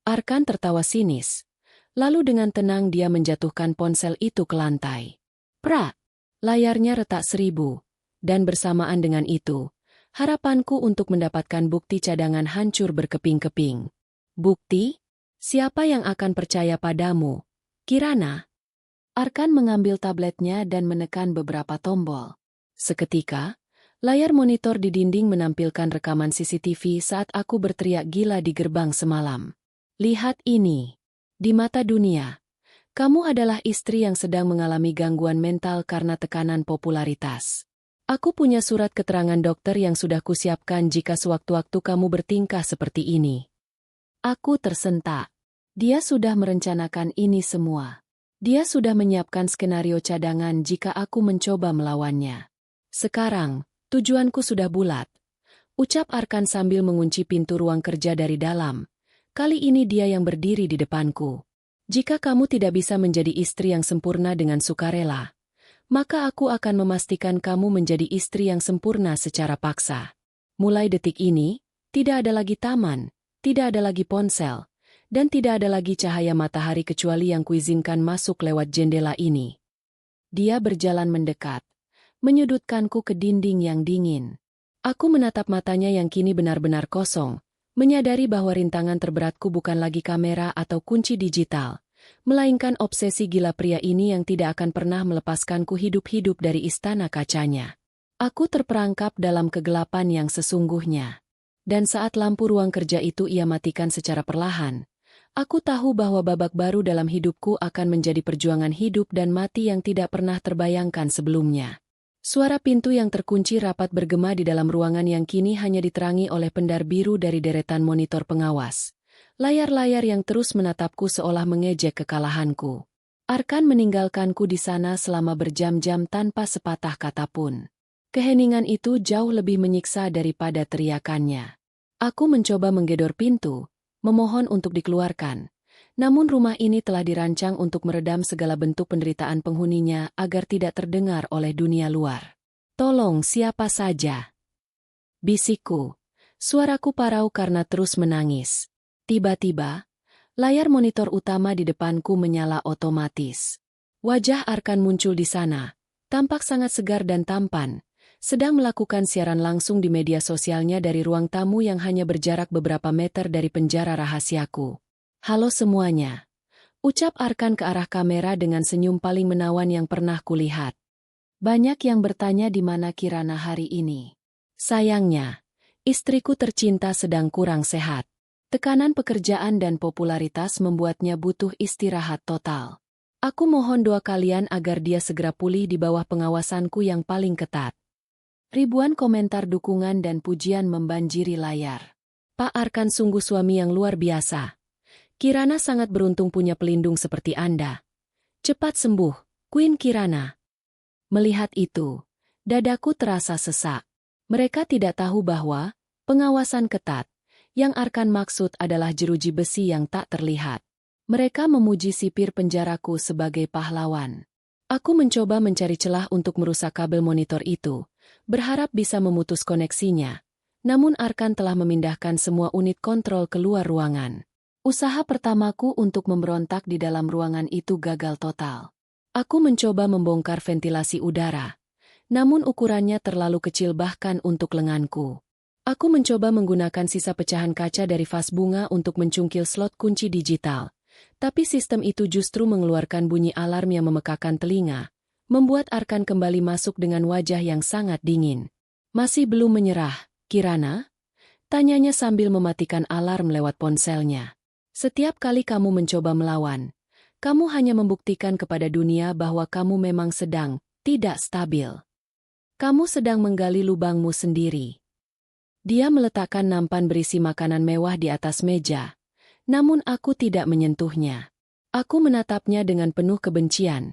Arkan tertawa sinis. Lalu dengan tenang dia menjatuhkan ponsel itu ke lantai. Prak! Layarnya retak 1000. Dan bersamaan dengan itu, harapanku untuk mendapatkan bukti cadangan hancur berkeping-keping. Bukti? Siapa yang akan percaya padamu, Kirana? Arkan mengambil tabletnya dan menekan beberapa tombol. Seketika, layar monitor di dinding menampilkan rekaman CCTV saat aku berteriak gila di gerbang semalam. Lihat ini. Di mata dunia, kamu adalah istri yang sedang mengalami gangguan mental karena tekanan popularitas. Aku punya surat keterangan dokter yang sudah kusiapkan jika sewaktu-waktu kamu bertingkah seperti ini. Aku tersentak. Dia sudah merencanakan ini semua. Dia sudah menyiapkan skenario cadangan jika aku mencoba melawannya. Sekarang, tujuanku sudah bulat. Ucap Arkan sambil mengunci pintu ruang kerja dari dalam. Kali ini dia yang berdiri di depanku. Jika kamu tidak bisa menjadi istri yang sempurna dengan sukarela, maka aku akan memastikan kamu menjadi istri yang sempurna secara paksa. Mulai detik ini, tidak ada lagi taman, tidak ada lagi ponsel, dan tidak ada lagi cahaya matahari kecuali yang kuizinkan masuk lewat jendela ini. Dia berjalan mendekat, menyudutkanku ke dinding yang dingin. Aku menatap matanya yang kini benar-benar kosong, menyadari bahwa rintangan terberatku bukan lagi kamera atau kunci digital, melainkan obsesi gila pria ini yang tidak akan pernah melepaskanku hidup-hidup dari istana kacanya. Aku terperangkap dalam kegelapan yang sesungguhnya. Dan saat lampu ruang kerja itu ia matikan secara perlahan, aku tahu bahwa babak baru dalam hidupku akan menjadi perjuangan hidup dan mati yang tidak pernah terbayangkan sebelumnya. Suara pintu yang terkunci rapat bergema di dalam ruangan yang kini hanya diterangi oleh pendar biru dari deretan monitor pengawas. Layar-layar yang terus menatapku seolah mengejek kekalahanku. Arkan meninggalkanku di sana selama berjam-jam tanpa sepatah kata pun. Keheningan itu jauh lebih menyiksa daripada teriakannya. Aku mencoba menggedor pintu, memohon untuk dikeluarkan. Namun rumah ini telah dirancang untuk meredam segala bentuk penderitaan penghuninya agar tidak terdengar oleh dunia luar. Tolong siapa saja. Bisikku. Suaraku parau karena terus menangis. Tiba-tiba, layar monitor utama di depanku menyala otomatis. Wajah Arkan muncul di sana, tampak sangat segar dan tampan, sedang melakukan siaran langsung di media sosialnya dari ruang tamu yang hanya berjarak beberapa meter dari penjara rahasiaku. Halo semuanya. Ucap Arkan ke arah kamera dengan senyum paling menawan yang pernah kulihat. Banyak yang bertanya di mana Kirana hari ini. Sayangnya, istriku tercinta sedang kurang sehat. Tekanan pekerjaan dan popularitas membuatnya butuh istirahat total. Aku mohon doa kalian agar dia segera pulih di bawah pengawasanku yang paling ketat. Ribuan komentar dukungan dan pujian membanjiri layar. Pak Arkan sungguh suami yang luar biasa. Kirana sangat beruntung punya pelindung seperti Anda. Cepat sembuh, Queen Kirana. Melihat itu, dadaku terasa sesak. Mereka tidak tahu bahwa pengawasan ketat yang Arkan maksud adalah jeruji besi yang tak terlihat. Mereka memuji sipir penjaraku sebagai pahlawan. Aku mencoba mencari celah untuk merusak kabel monitor itu, berharap bisa memutus koneksinya. Namun Arkan telah memindahkan semua unit kontrol keluar ruangan. Usaha pertamaku untuk memberontak di dalam ruangan itu gagal total. Aku mencoba membongkar ventilasi udara, namun ukurannya terlalu kecil bahkan untuk lenganku. Aku mencoba menggunakan sisa pecahan kaca dari vas bunga untuk mencungkil slot kunci digital, tapi sistem itu justru mengeluarkan bunyi alarm yang memekakan telinga, membuat Arkan kembali masuk dengan wajah yang sangat dingin. Masih belum menyerah, Kirana? Tanyanya sambil mematikan alarm lewat ponselnya. Setiap kali kamu mencoba melawan, kamu hanya membuktikan kepada dunia bahwa kamu memang sedang tidak stabil. Kamu sedang menggali lubangmu sendiri. Dia meletakkan nampan berisi makanan mewah di atas meja, namun aku tidak menyentuhnya. Aku menatapnya dengan penuh kebencian,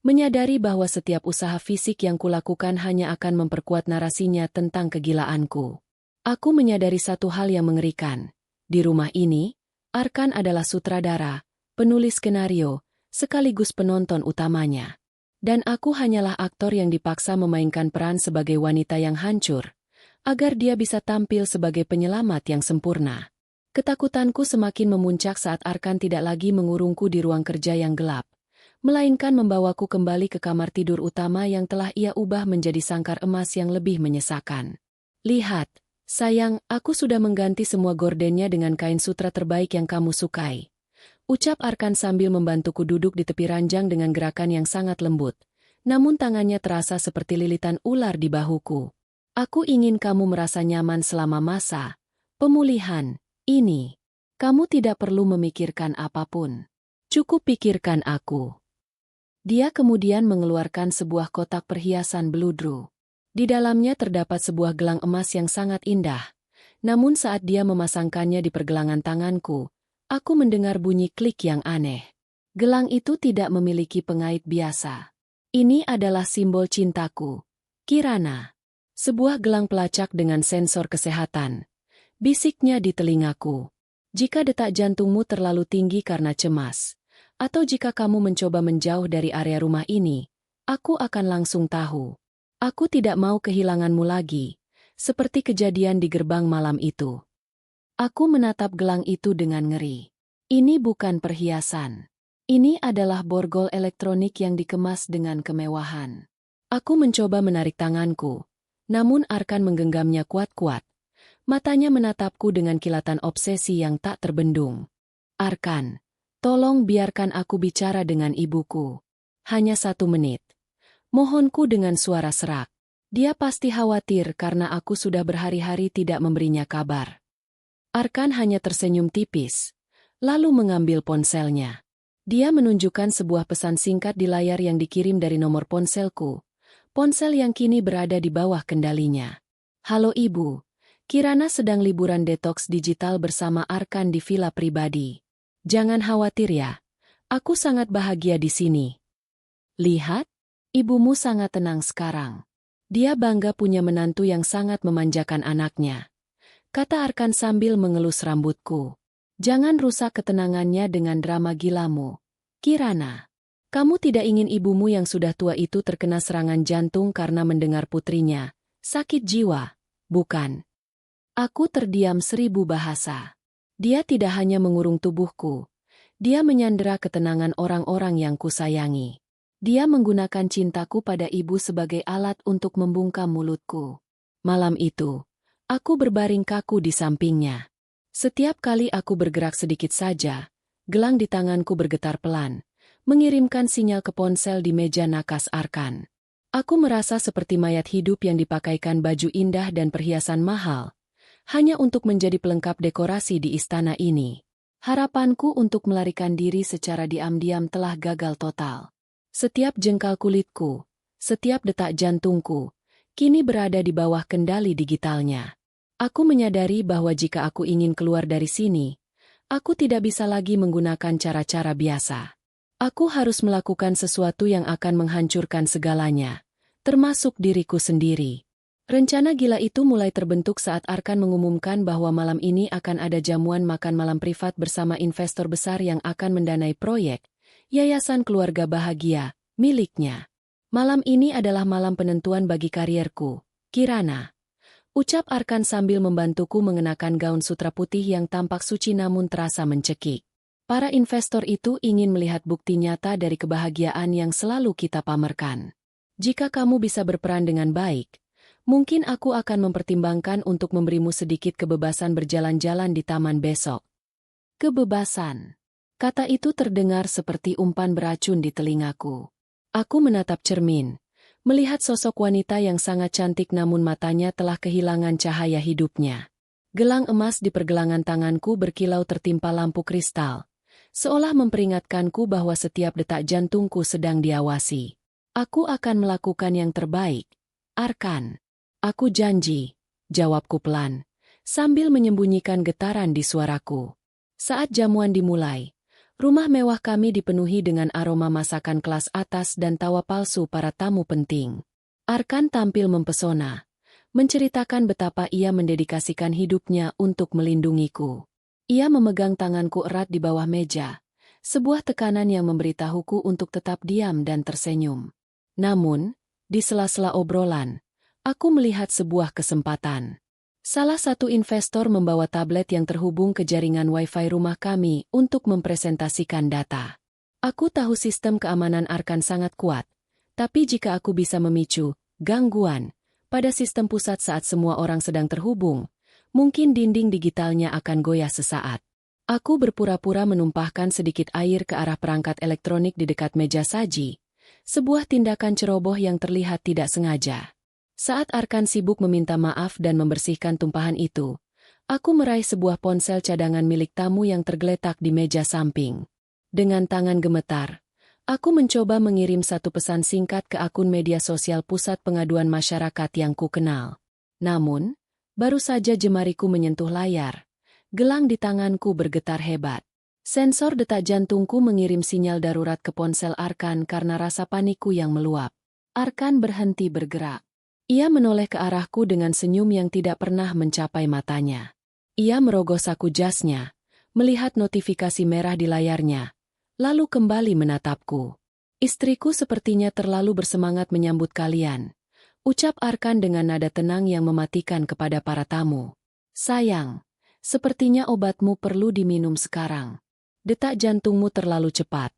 menyadari bahwa setiap usaha fisik yang kulakukan hanya akan memperkuat narasinya tentang kegilaanku. Aku menyadari satu hal yang mengerikan. Di rumah ini, Arkan adalah sutradara, penulis skenario, sekaligus penonton utamanya. Dan aku hanyalah aktor yang dipaksa memainkan peran sebagai wanita yang hancur, agar dia bisa tampil sebagai penyelamat yang sempurna. Ketakutanku semakin memuncak saat Arkan tidak lagi mengurungku di ruang kerja yang gelap, melainkan membawaku kembali ke kamar tidur utama yang telah ia ubah menjadi sangkar emas yang lebih menyesakan. Lihat, sayang, aku sudah mengganti semua gordennya dengan kain sutra terbaik yang kamu sukai. Ucap Arkan sambil membantuku duduk di tepi ranjang dengan gerakan yang sangat lembut. Namun tangannya terasa seperti lilitan ular di bahuku. Aku ingin kamu merasa nyaman selama masa pemulihan ini. Kamu tidak perlu memikirkan apapun. Cukup pikirkan aku. Dia kemudian mengeluarkan sebuah kotak perhiasan beludru. Di dalamnya terdapat sebuah gelang emas yang sangat indah. Namun saat dia memasangkannya di pergelangan tanganku, aku mendengar bunyi klik yang aneh. Gelang itu tidak memiliki pengait biasa. Ini adalah simbol cintaku, Kirana. Sebuah gelang pelacak dengan sensor kesehatan. Bisiknya di telingaku. Jika detak jantungmu terlalu tinggi karena cemas, atau jika kamu mencoba menjauh dari area rumah ini, aku akan langsung tahu. Aku tidak mau kehilanganmu lagi, seperti kejadian di gerbang malam itu. Aku menatap gelang itu dengan ngeri. Ini bukan perhiasan. Ini adalah borgol elektronik yang dikemas dengan kemewahan. Aku mencoba menarik tanganku, namun Arkan menggenggamnya kuat-kuat. Matanya menatapku dengan kilatan obsesi yang tak terbendung. Arkan, tolong biarkan aku bicara dengan ibuku. Hanya 1 menit. Mohonku dengan suara serak. Dia pasti khawatir karena aku sudah berhari-hari tidak memberinya kabar. Arkan hanya tersenyum tipis, lalu mengambil ponselnya. Dia menunjukkan sebuah pesan singkat di layar yang dikirim dari nomor ponselku. Ponsel yang kini berada di bawah kendalinya. Halo Ibu, Kirana sedang liburan detoks digital bersama Arkan di villa pribadi. Jangan khawatir ya, aku sangat bahagia di sini. Lihat, ibumu sangat tenang sekarang. Dia bangga punya menantu yang sangat memanjakan anaknya. Kata Arkan sambil mengelus rambutku. Jangan rusak ketenangannya dengan drama gilamu, Kirana. Kamu tidak ingin ibumu yang sudah tua itu terkena serangan jantung karena mendengar putrinya sakit jiwa, bukan? Aku terdiam 1000 bahasa. Dia tidak hanya mengurung tubuhku. Dia menyandera ketenangan orang-orang yang kusayangi. Dia menggunakan cintaku pada ibu sebagai alat untuk membungkam mulutku. Malam itu, aku berbaring kaku di sampingnya. Setiap kali aku bergerak sedikit saja, gelang di tanganku bergetar pelan, mengirimkan sinyal ke ponsel di meja nakas Arkan. Aku merasa seperti mayat hidup yang dipakaikan baju indah dan perhiasan mahal, hanya untuk menjadi pelengkap dekorasi di istana ini. Harapanku untuk melarikan diri secara diam-diam telah gagal total. Setiap jengkal kulitku, setiap detak jantungku, kini berada di bawah kendali digitalnya. Aku menyadari bahwa jika aku ingin keluar dari sini, aku tidak bisa lagi menggunakan cara-cara biasa. Aku harus melakukan sesuatu yang akan menghancurkan segalanya, termasuk diriku sendiri. Rencana gila itu mulai terbentuk saat Arkan mengumumkan bahwa malam ini akan ada jamuan makan malam privat bersama investor besar yang akan mendanai proyek Yayasan Keluarga Bahagia miliknya. Malam ini adalah malam penentuan bagi karierku, Kirana. Ucap Arkan sambil membantuku mengenakan gaun sutra putih yang tampak suci namun terasa mencekik. Para investor itu ingin melihat bukti nyata dari kebahagiaan yang selalu kita pamerkan. Jika kamu bisa berperan dengan baik, mungkin aku akan mempertimbangkan untuk memberimu sedikit kebebasan berjalan-jalan di taman besok. Kebebasan. Kata itu terdengar seperti umpan beracun di telingaku. Aku menatap cermin, melihat sosok wanita yang sangat cantik namun matanya telah kehilangan cahaya hidupnya. Gelang emas di pergelangan tanganku berkilau tertimpa lampu kristal, seolah memperingatkanku bahwa setiap detak jantungku sedang diawasi. Aku akan melakukan yang terbaik, Arkan. Aku janji, jawabku pelan, sambil menyembunyikan getaran di suaraku. Saat jamuan dimulai, rumah mewah kami dipenuhi dengan aroma masakan kelas atas dan tawa palsu para tamu penting. Arkan tampil mempesona, menceritakan betapa ia mendedikasikan hidupnya untuk melindungiku. Ia memegang tanganku erat di bawah meja, sebuah tekanan yang memberitahuku untuk tetap diam dan tersenyum. Namun, di sela-sela obrolan, aku melihat sebuah kesempatan. Salah satu investor membawa tablet yang terhubung ke jaringan Wi-Fi rumah kami untuk mempresentasikan data. Aku tahu sistem keamanan Arkan sangat kuat, tapi jika aku bisa memicu gangguan pada sistem pusat saat semua orang sedang terhubung, mungkin dinding digitalnya akan goyah sesaat. Aku berpura-pura menumpahkan sedikit air ke arah perangkat elektronik di dekat meja saji, sebuah tindakan ceroboh yang terlihat tidak sengaja. Saat Arkan sibuk meminta maaf dan membersihkan tumpahan itu, aku meraih sebuah ponsel cadangan milik tamu yang tergeletak di meja samping. Dengan tangan gemetar, aku mencoba mengirim satu pesan singkat ke akun media sosial pusat pengaduan masyarakat yang kukenal. Namun, baru saja jemariku menyentuh layar, gelang di tanganku bergetar hebat. Sensor detak jantungku mengirim sinyal darurat ke ponsel Arkan karena rasa panikku yang meluap. Arkan berhenti bergerak. Ia menoleh ke arahku dengan senyum yang tidak pernah mencapai matanya. Ia merogoh saku jasnya, melihat notifikasi merah di layarnya, lalu kembali menatapku. Istriku sepertinya terlalu bersemangat menyambut kalian, ucap Arkan dengan nada tenang yang mematikan kepada para tamu. Sayang, sepertinya obatmu perlu diminum sekarang. Detak jantungmu terlalu cepat.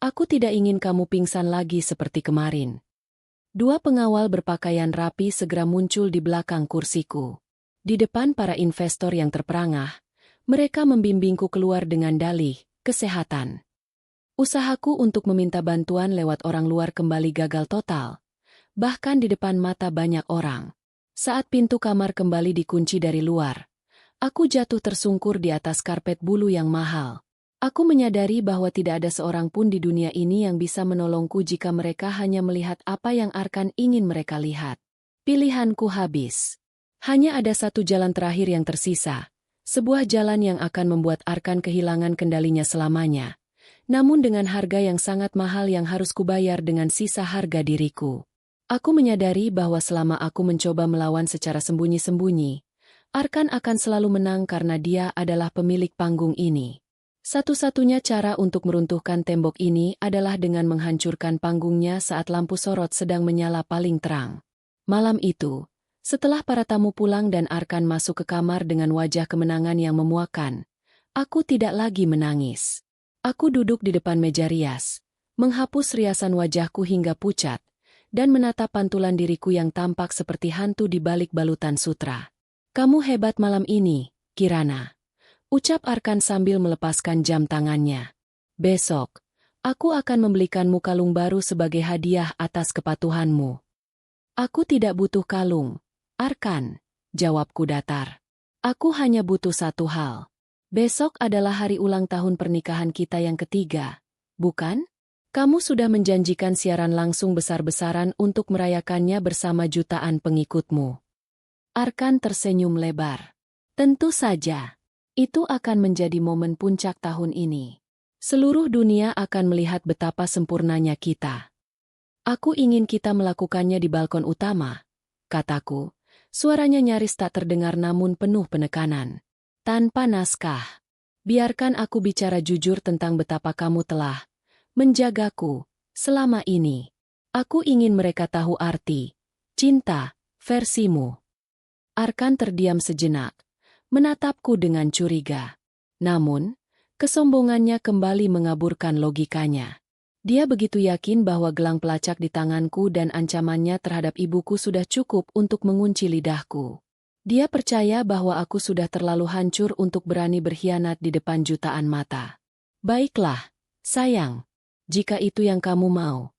Aku tidak ingin kamu pingsan lagi seperti kemarin. Dua pengawal berpakaian rapi segera muncul di belakang kursiku. Di depan para investor yang terperangah, mereka membimbingku keluar dengan dalih kesehatan. Usahaku untuk meminta bantuan lewat orang luar kembali gagal total, bahkan di depan mata banyak orang. Saat pintu kamar kembali dikunci dari luar, aku jatuh tersungkur di atas karpet bulu yang mahal. Aku menyadari bahwa tidak ada seorang pun di dunia ini yang bisa menolongku jika mereka hanya melihat apa yang Arkan ingin mereka lihat. Pilihanku habis. Hanya ada satu jalan terakhir yang tersisa, sebuah jalan yang akan membuat Arkan kehilangan kendalinya selamanya, namun dengan harga yang sangat mahal yang harus kubayar dengan sisa harga diriku. Aku menyadari bahwa selama aku mencoba melawan secara sembunyi-sembunyi, Arkan akan selalu menang karena dia adalah pemilik panggung ini. Satu-satunya cara untuk meruntuhkan tembok ini adalah dengan menghancurkan panggungnya saat lampu sorot sedang menyala paling terang. Malam itu, setelah para tamu pulang dan Arkan masuk ke kamar dengan wajah kemenangan yang memuakan, aku tidak lagi menangis. Aku duduk di depan meja rias, menghapus riasan wajahku hingga pucat, dan menatap pantulan diriku yang tampak seperti hantu di balik balutan sutra. Kamu hebat malam ini, Kirana. Ucap Arkan sambil melepaskan jam tangannya. Besok, aku akan membelikanmu kalung baru sebagai hadiah atas kepatuhanmu. Aku tidak butuh kalung, Arkan, jawabku datar. Aku hanya butuh satu hal. Besok adalah hari ulang tahun pernikahan kita yang ketiga, bukan? Kamu sudah menjanjikan siaran langsung besar-besaran untuk merayakannya bersama jutaan pengikutmu. Arkan tersenyum lebar. Tentu saja. Itu akan menjadi momen puncak tahun ini. Seluruh dunia akan melihat betapa sempurnanya kita. Aku ingin kita melakukannya di balkon utama, kataku. Suaranya nyaris tak terdengar namun penuh penekanan. Tanpa naskah. Biarkan aku bicara jujur tentang betapa kamu telah menjagaku selama ini. Aku ingin mereka tahu arti cinta versimu. Arkan terdiam sejenak, menatapku dengan curiga. Namun, kesombongannya kembali mengaburkan logikanya. Dia begitu yakin bahwa gelang pelacak di tanganku dan ancamannya terhadap ibuku sudah cukup untuk mengunci lidahku. Dia percaya bahwa aku sudah terlalu hancur untuk berani berkhianat di depan jutaan mata. Baiklah, sayang. Jika itu yang kamu mau.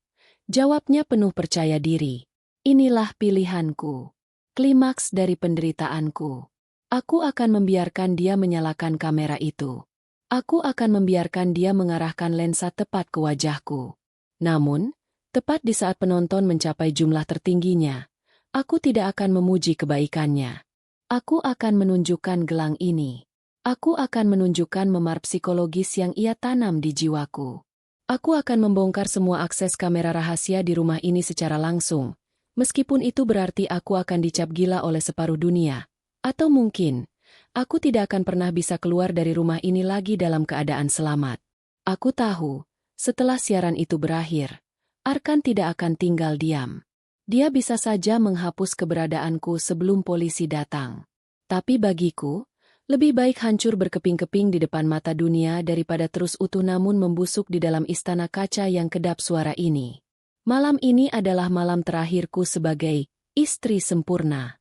Jawabnya penuh percaya diri. Inilah pilihanku. Klimaks dari penderitaanku. Aku akan membiarkan dia menyalakan kamera itu. Aku akan membiarkan dia mengarahkan lensa tepat ke wajahku. Namun, tepat di saat penonton mencapai jumlah tertingginya, aku tidak akan memuji kebaikannya. Aku akan menunjukkan gelang ini. Aku akan menunjukkan memar psikologis yang ia tanam di jiwaku. Aku akan membongkar semua akses kamera rahasia di rumah ini secara langsung, meskipun itu berarti aku akan dicap gila oleh separuh dunia. Atau mungkin, aku tidak akan pernah bisa keluar dari rumah ini lagi dalam keadaan selamat. Aku tahu, setelah siaran itu berakhir, Arkan tidak akan tinggal diam. Dia bisa saja menghapus keberadaanku sebelum polisi datang. Tapi bagiku, lebih baik hancur berkeping-keping di depan mata dunia daripada terus utuh namun membusuk di dalam istana kaca yang kedap suara ini. Malam ini adalah malam terakhirku sebagai istri sempurna.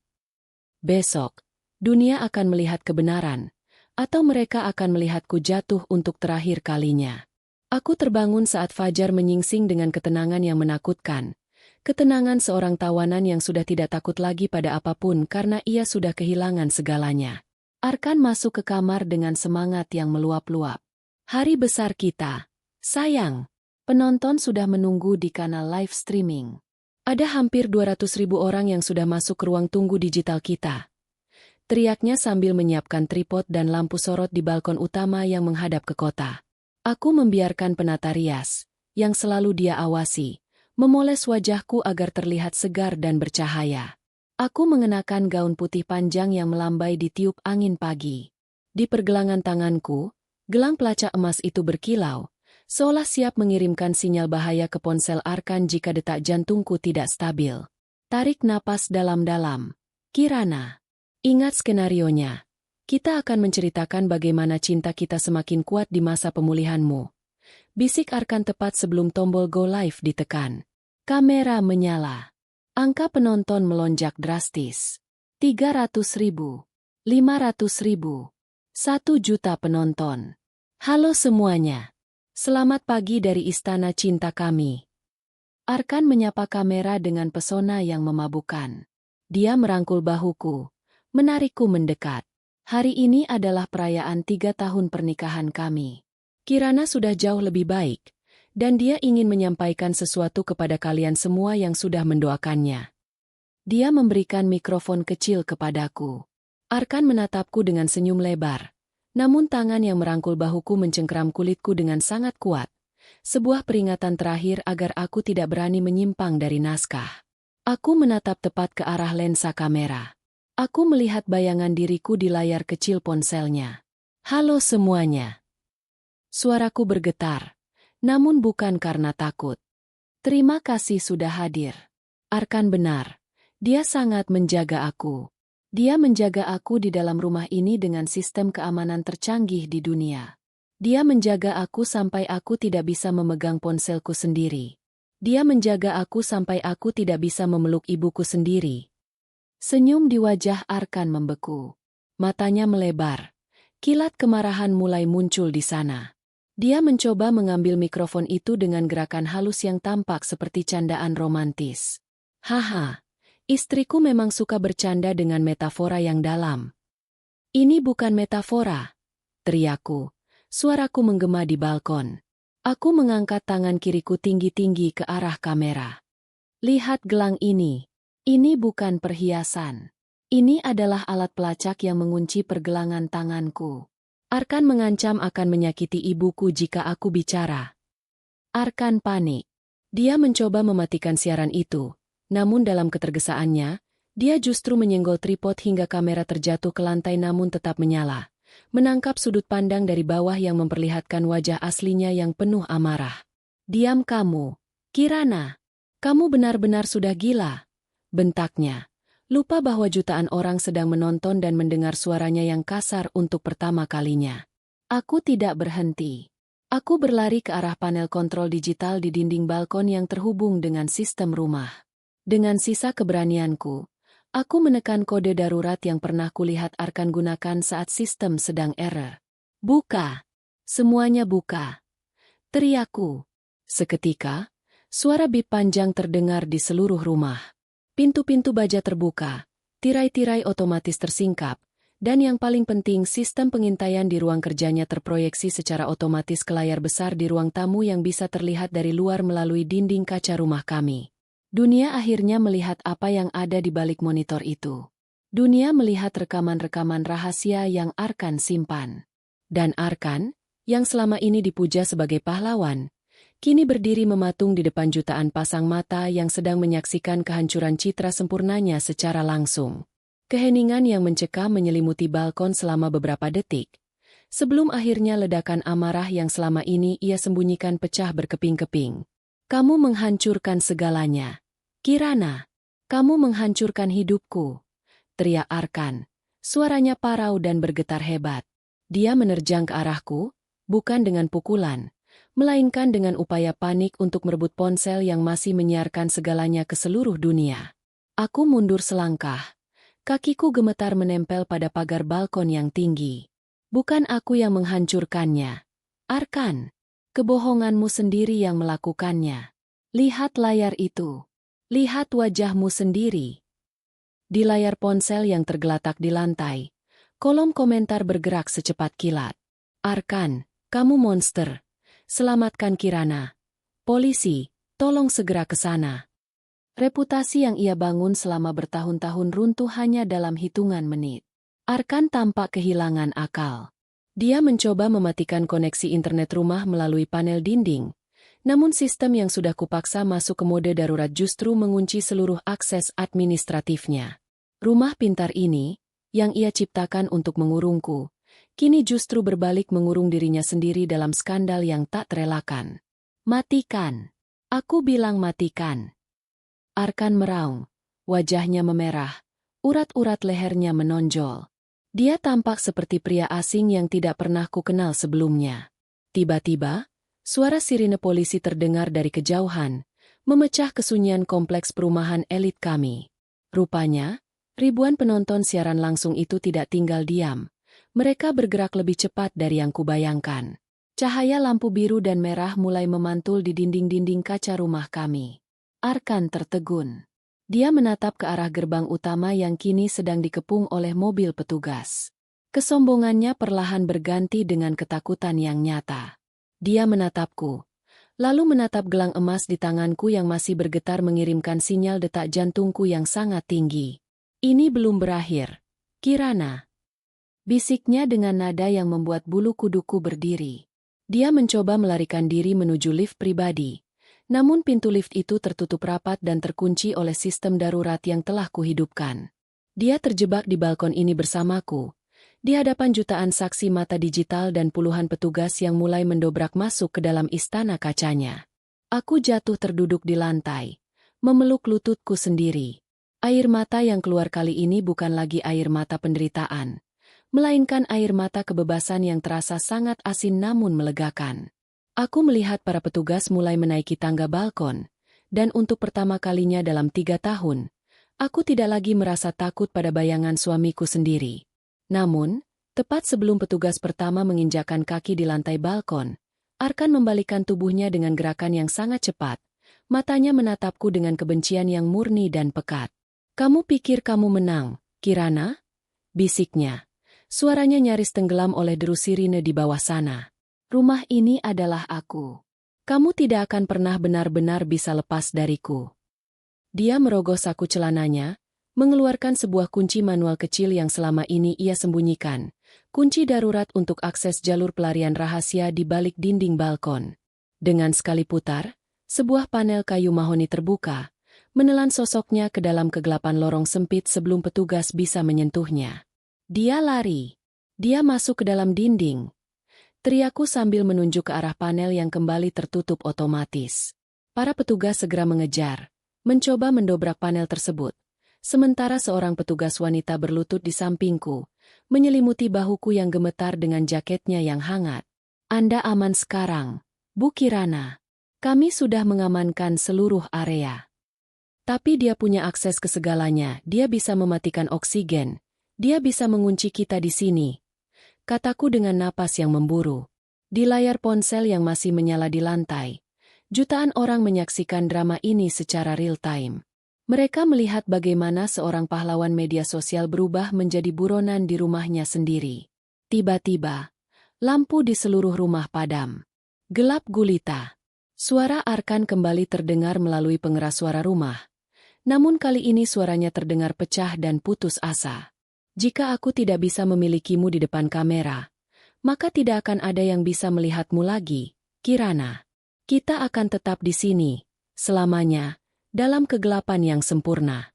Besok, dunia akan melihat kebenaran, atau mereka akan melihatku jatuh untuk terakhir kalinya. Aku terbangun saat fajar menyingsing dengan ketenangan yang menakutkan. Ketenangan seorang tawanan yang sudah tidak takut lagi pada apapun karena ia sudah kehilangan segalanya. Arkan masuk ke kamar dengan semangat yang meluap-luap. Hari besar kita. Sayang, penonton sudah menunggu di kanal live streaming. Ada hampir 200.000 orang yang sudah masuk ke ruang tunggu digital kita. Teriaknya sambil menyiapkan tripod dan lampu sorot di balkon utama yang menghadap ke kota. Aku membiarkan penata rias, yang selalu dia awasi, memoles wajahku agar terlihat segar dan bercahaya. Aku mengenakan gaun putih panjang yang melambai ditiup angin pagi. Di pergelangan tanganku, gelang pelacak emas itu berkilau, seolah siap mengirimkan sinyal bahaya ke ponsel Arkan jika detak jantungku tidak stabil. Tarik napas dalam-dalam. Kirana, ingat skenarionya. Kita akan menceritakan bagaimana cinta kita semakin kuat di masa pemulihanmu. Bisik Arkan tepat sebelum tombol Go Live ditekan. Kamera menyala. Angka penonton melonjak drastis. 300.000, 500.000, 1 juta penonton. Halo semuanya. Selamat pagi dari Istana Cinta kami. Arkan menyapa kamera dengan pesona yang memabukkan. Dia merangkul bahuku, menarikku mendekat. Hari ini adalah perayaan 3 tahun pernikahan kami. Kirana sudah jauh lebih baik, dan dia ingin menyampaikan sesuatu kepada kalian semua yang sudah mendoakannya. Dia memberikan mikrofon kecil kepadaku. Arkan menatapku dengan senyum lebar, namun tangan yang merangkul bahuku mencengkeram kulitku dengan sangat kuat. Sebuah peringatan terakhir agar aku tidak berani menyimpang dari naskah. Aku menatap tepat ke arah lensa kamera. Aku melihat bayangan diriku di layar kecil ponselnya. Halo semuanya. Suaraku bergetar, namun bukan karena takut. Terima kasih sudah hadir. Arkan benar. Dia sangat menjaga aku. Dia menjaga aku di dalam rumah ini dengan sistem keamanan tercanggih di dunia. Dia menjaga aku sampai aku tidak bisa memegang ponselku sendiri. Dia menjaga aku sampai aku tidak bisa memeluk ibuku sendiri. Senyum di wajah Arkan membeku. Matanya melebar. Kilat kemarahan mulai muncul di sana. Dia mencoba mengambil mikrofon itu dengan gerakan halus yang tampak seperti candaan romantis. Haha, istriku memang suka bercanda dengan metafora yang dalam. Ini bukan metafora, teriakku. Suaraku menggema di balkon. Aku mengangkat tangan kiriku tinggi-tinggi ke arah kamera. Lihat gelang ini. Ini bukan perhiasan. Ini adalah alat pelacak yang mengunci pergelangan tanganku. Arkan mengancam akan menyakiti ibuku jika aku bicara. Arkan panik. Dia mencoba mematikan siaran itu, namun dalam ketergesaannya, dia justru menyenggol tripod hingga kamera terjatuh ke lantai namun tetap menyala. Menangkap sudut pandang dari bawah yang memperlihatkan wajah aslinya yang penuh amarah. Diam kamu, Kirana. Kamu benar-benar sudah gila. Bentaknya. Lupa bahwa jutaan orang sedang menonton dan mendengar suaranya yang kasar untuk pertama kalinya. Aku tidak berhenti. Aku berlari ke arah panel kontrol digital di dinding balkon yang terhubung dengan sistem rumah. Dengan sisa keberanianku, aku menekan kode darurat yang pernah kulihat Arkan gunakan saat sistem sedang error. Buka! Semuanya buka! Teriakku. Seketika, suara bip panjang terdengar di seluruh rumah. Pintu-pintu baja terbuka, tirai-tirai otomatis tersingkap, dan yang paling penting sistem pengintaian di ruang kerjanya terproyeksi secara otomatis ke layar besar di ruang tamu yang bisa terlihat dari luar melalui dinding kaca rumah kami. Dunia akhirnya melihat apa yang ada di balik monitor itu. Dunia melihat rekaman-rekaman rahasia yang Arkan simpan. Dan Arkan, yang selama ini dipuja sebagai pahlawan, kini berdiri mematung di depan jutaan pasang mata yang sedang menyaksikan kehancuran citra sempurnanya secara langsung. Keheningan yang mencekam menyelimuti balkon selama beberapa detik, sebelum akhirnya ledakan amarah yang selama ini ia sembunyikan pecah berkeping-keping. Kamu menghancurkan segalanya. Kirana, kamu menghancurkan hidupku. Teriak Arkan. Suaranya parau dan bergetar hebat. Dia menerjang ke arahku, bukan dengan pukulan, melainkan dengan upaya panik untuk merebut ponsel yang masih menyiarkan segalanya ke seluruh dunia. Aku mundur selangkah. Kakiku gemetar menempel pada pagar balkon yang tinggi. Bukan aku yang menghancurkannya. Arkan, kebohonganmu sendiri yang melakukannya. Lihat layar itu. Lihat wajahmu sendiri. Di layar ponsel yang tergeletak di lantai, kolom komentar bergerak secepat kilat. Arkan, kamu monster. Selamatkan Kirana. Polisi, tolong segera ke sana. Reputasi yang ia bangun selama bertahun-tahun runtuh hanya dalam hitungan menit. Arkan tampak kehilangan akal. Dia mencoba mematikan koneksi internet rumah melalui panel dinding. Namun sistem yang sudah kupaksa masuk ke mode darurat justru mengunci seluruh akses administratifnya. Rumah pintar ini, yang ia ciptakan untuk mengurungku, kini justru berbalik mengurung dirinya sendiri dalam skandal yang tak terelakkan. Matikan. Aku bilang matikan. Arkan meraung. Wajahnya memerah. Urat-urat lehernya menonjol. Dia tampak seperti pria asing yang tidak pernah kukenal sebelumnya. Tiba-tiba, suara sirine polisi terdengar dari kejauhan, memecah kesunyian kompleks perumahan elit kami. Rupanya, ribuan penonton siaran langsung itu tidak tinggal diam. Mereka bergerak lebih cepat dari yang kubayangkan. Cahaya lampu biru dan merah mulai memantul di dinding-dinding kaca rumah kami. Arkan tertegun. Dia menatap ke arah gerbang utama yang kini sedang dikepung oleh mobil petugas. Kesombongannya perlahan berganti dengan ketakutan yang nyata. Dia menatapku, lalu menatap gelang emas di tanganku yang masih bergetar mengirimkan sinyal detak jantungku yang sangat tinggi. Ini belum berakhir, Kirana. Bisiknya dengan nada yang membuat bulu kuduku berdiri. Dia mencoba melarikan diri menuju lift pribadi. Namun pintu lift itu tertutup rapat dan terkunci oleh sistem darurat yang telah kuhidupkan. Dia terjebak di balkon ini bersamaku, di hadapan jutaan saksi mata digital dan puluhan petugas yang mulai mendobrak masuk ke dalam istana kacanya. Aku jatuh terduduk di lantai, memeluk lututku sendiri. Air mata yang keluar kali ini bukan lagi air mata penderitaan, melainkan air mata kebebasan yang terasa sangat asin namun melegakan. Aku melihat para petugas mulai menaiki tangga balkon, dan untuk pertama kalinya dalam 3 tahun, aku tidak lagi merasa takut pada bayangan suamiku sendiri. Namun, tepat sebelum petugas pertama menginjakkan kaki di lantai balkon, Arkan membalikkan tubuhnya dengan gerakan yang sangat cepat. Matanya menatapku dengan kebencian yang murni dan pekat. "Kamu pikir kamu menang, Kirana?" bisiknya. Suaranya nyaris tenggelam oleh deru sirine di bawah sana. "Rumah ini adalah aku. Kamu tidak akan pernah benar-benar bisa lepas dariku." Dia merogoh saku celananya, mengeluarkan sebuah kunci manual kecil yang selama ini ia sembunyikan. Kunci darurat untuk akses jalur pelarian rahasia di balik dinding balkon. Dengan sekali putar, sebuah panel kayu mahoni terbuka, menelan sosoknya ke dalam kegelapan lorong sempit sebelum petugas bisa menyentuhnya. Dia lari. Dia masuk ke dalam dinding. Teriakku sambil menunjuk ke arah panel yang kembali tertutup otomatis. Para petugas segera mengejar, mencoba mendobrak panel tersebut. Sementara seorang petugas wanita berlutut di sampingku, menyelimuti bahuku yang gemetar dengan jaketnya yang hangat. "Anda aman sekarang, Bu Kirana. Kami sudah mengamankan seluruh area." Tapi dia punya akses ke segalanya. Dia bisa mematikan oksigen. Dia bisa mengunci kita di sini, kataku dengan napas yang memburu. Di layar ponsel yang masih menyala di lantai, jutaan orang menyaksikan drama ini secara real-time. Mereka melihat bagaimana seorang pahlawan media sosial berubah menjadi buronan di rumahnya sendiri. Tiba-tiba, lampu di seluruh rumah padam. Gelap gulita. Suara Arkan kembali terdengar melalui pengeras suara rumah. Namun kali ini suaranya terdengar pecah dan putus asa. "Jika aku tidak bisa memilikimu di depan kamera, maka tidak akan ada yang bisa melihatmu lagi, Kirana. Kita akan tetap di sini, selamanya, dalam kegelapan yang sempurna."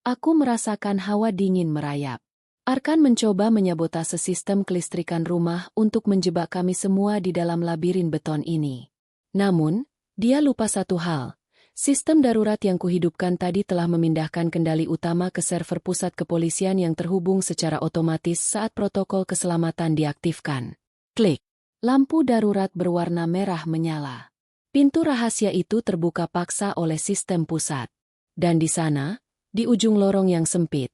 Aku merasakan hawa dingin merayap. Arkan mencoba menyabotase sistem kelistrikan rumah untuk menjebak kami semua di dalam labirin beton ini. Namun, dia lupa satu hal. Sistem darurat yang kuhidupkan tadi telah memindahkan kendali utama ke server pusat kepolisian yang terhubung secara otomatis saat protokol keselamatan diaktifkan. Klik. Lampu darurat berwarna merah menyala. Pintu rahasia itu terbuka paksa oleh sistem pusat. Dan di sana, di ujung lorong yang sempit,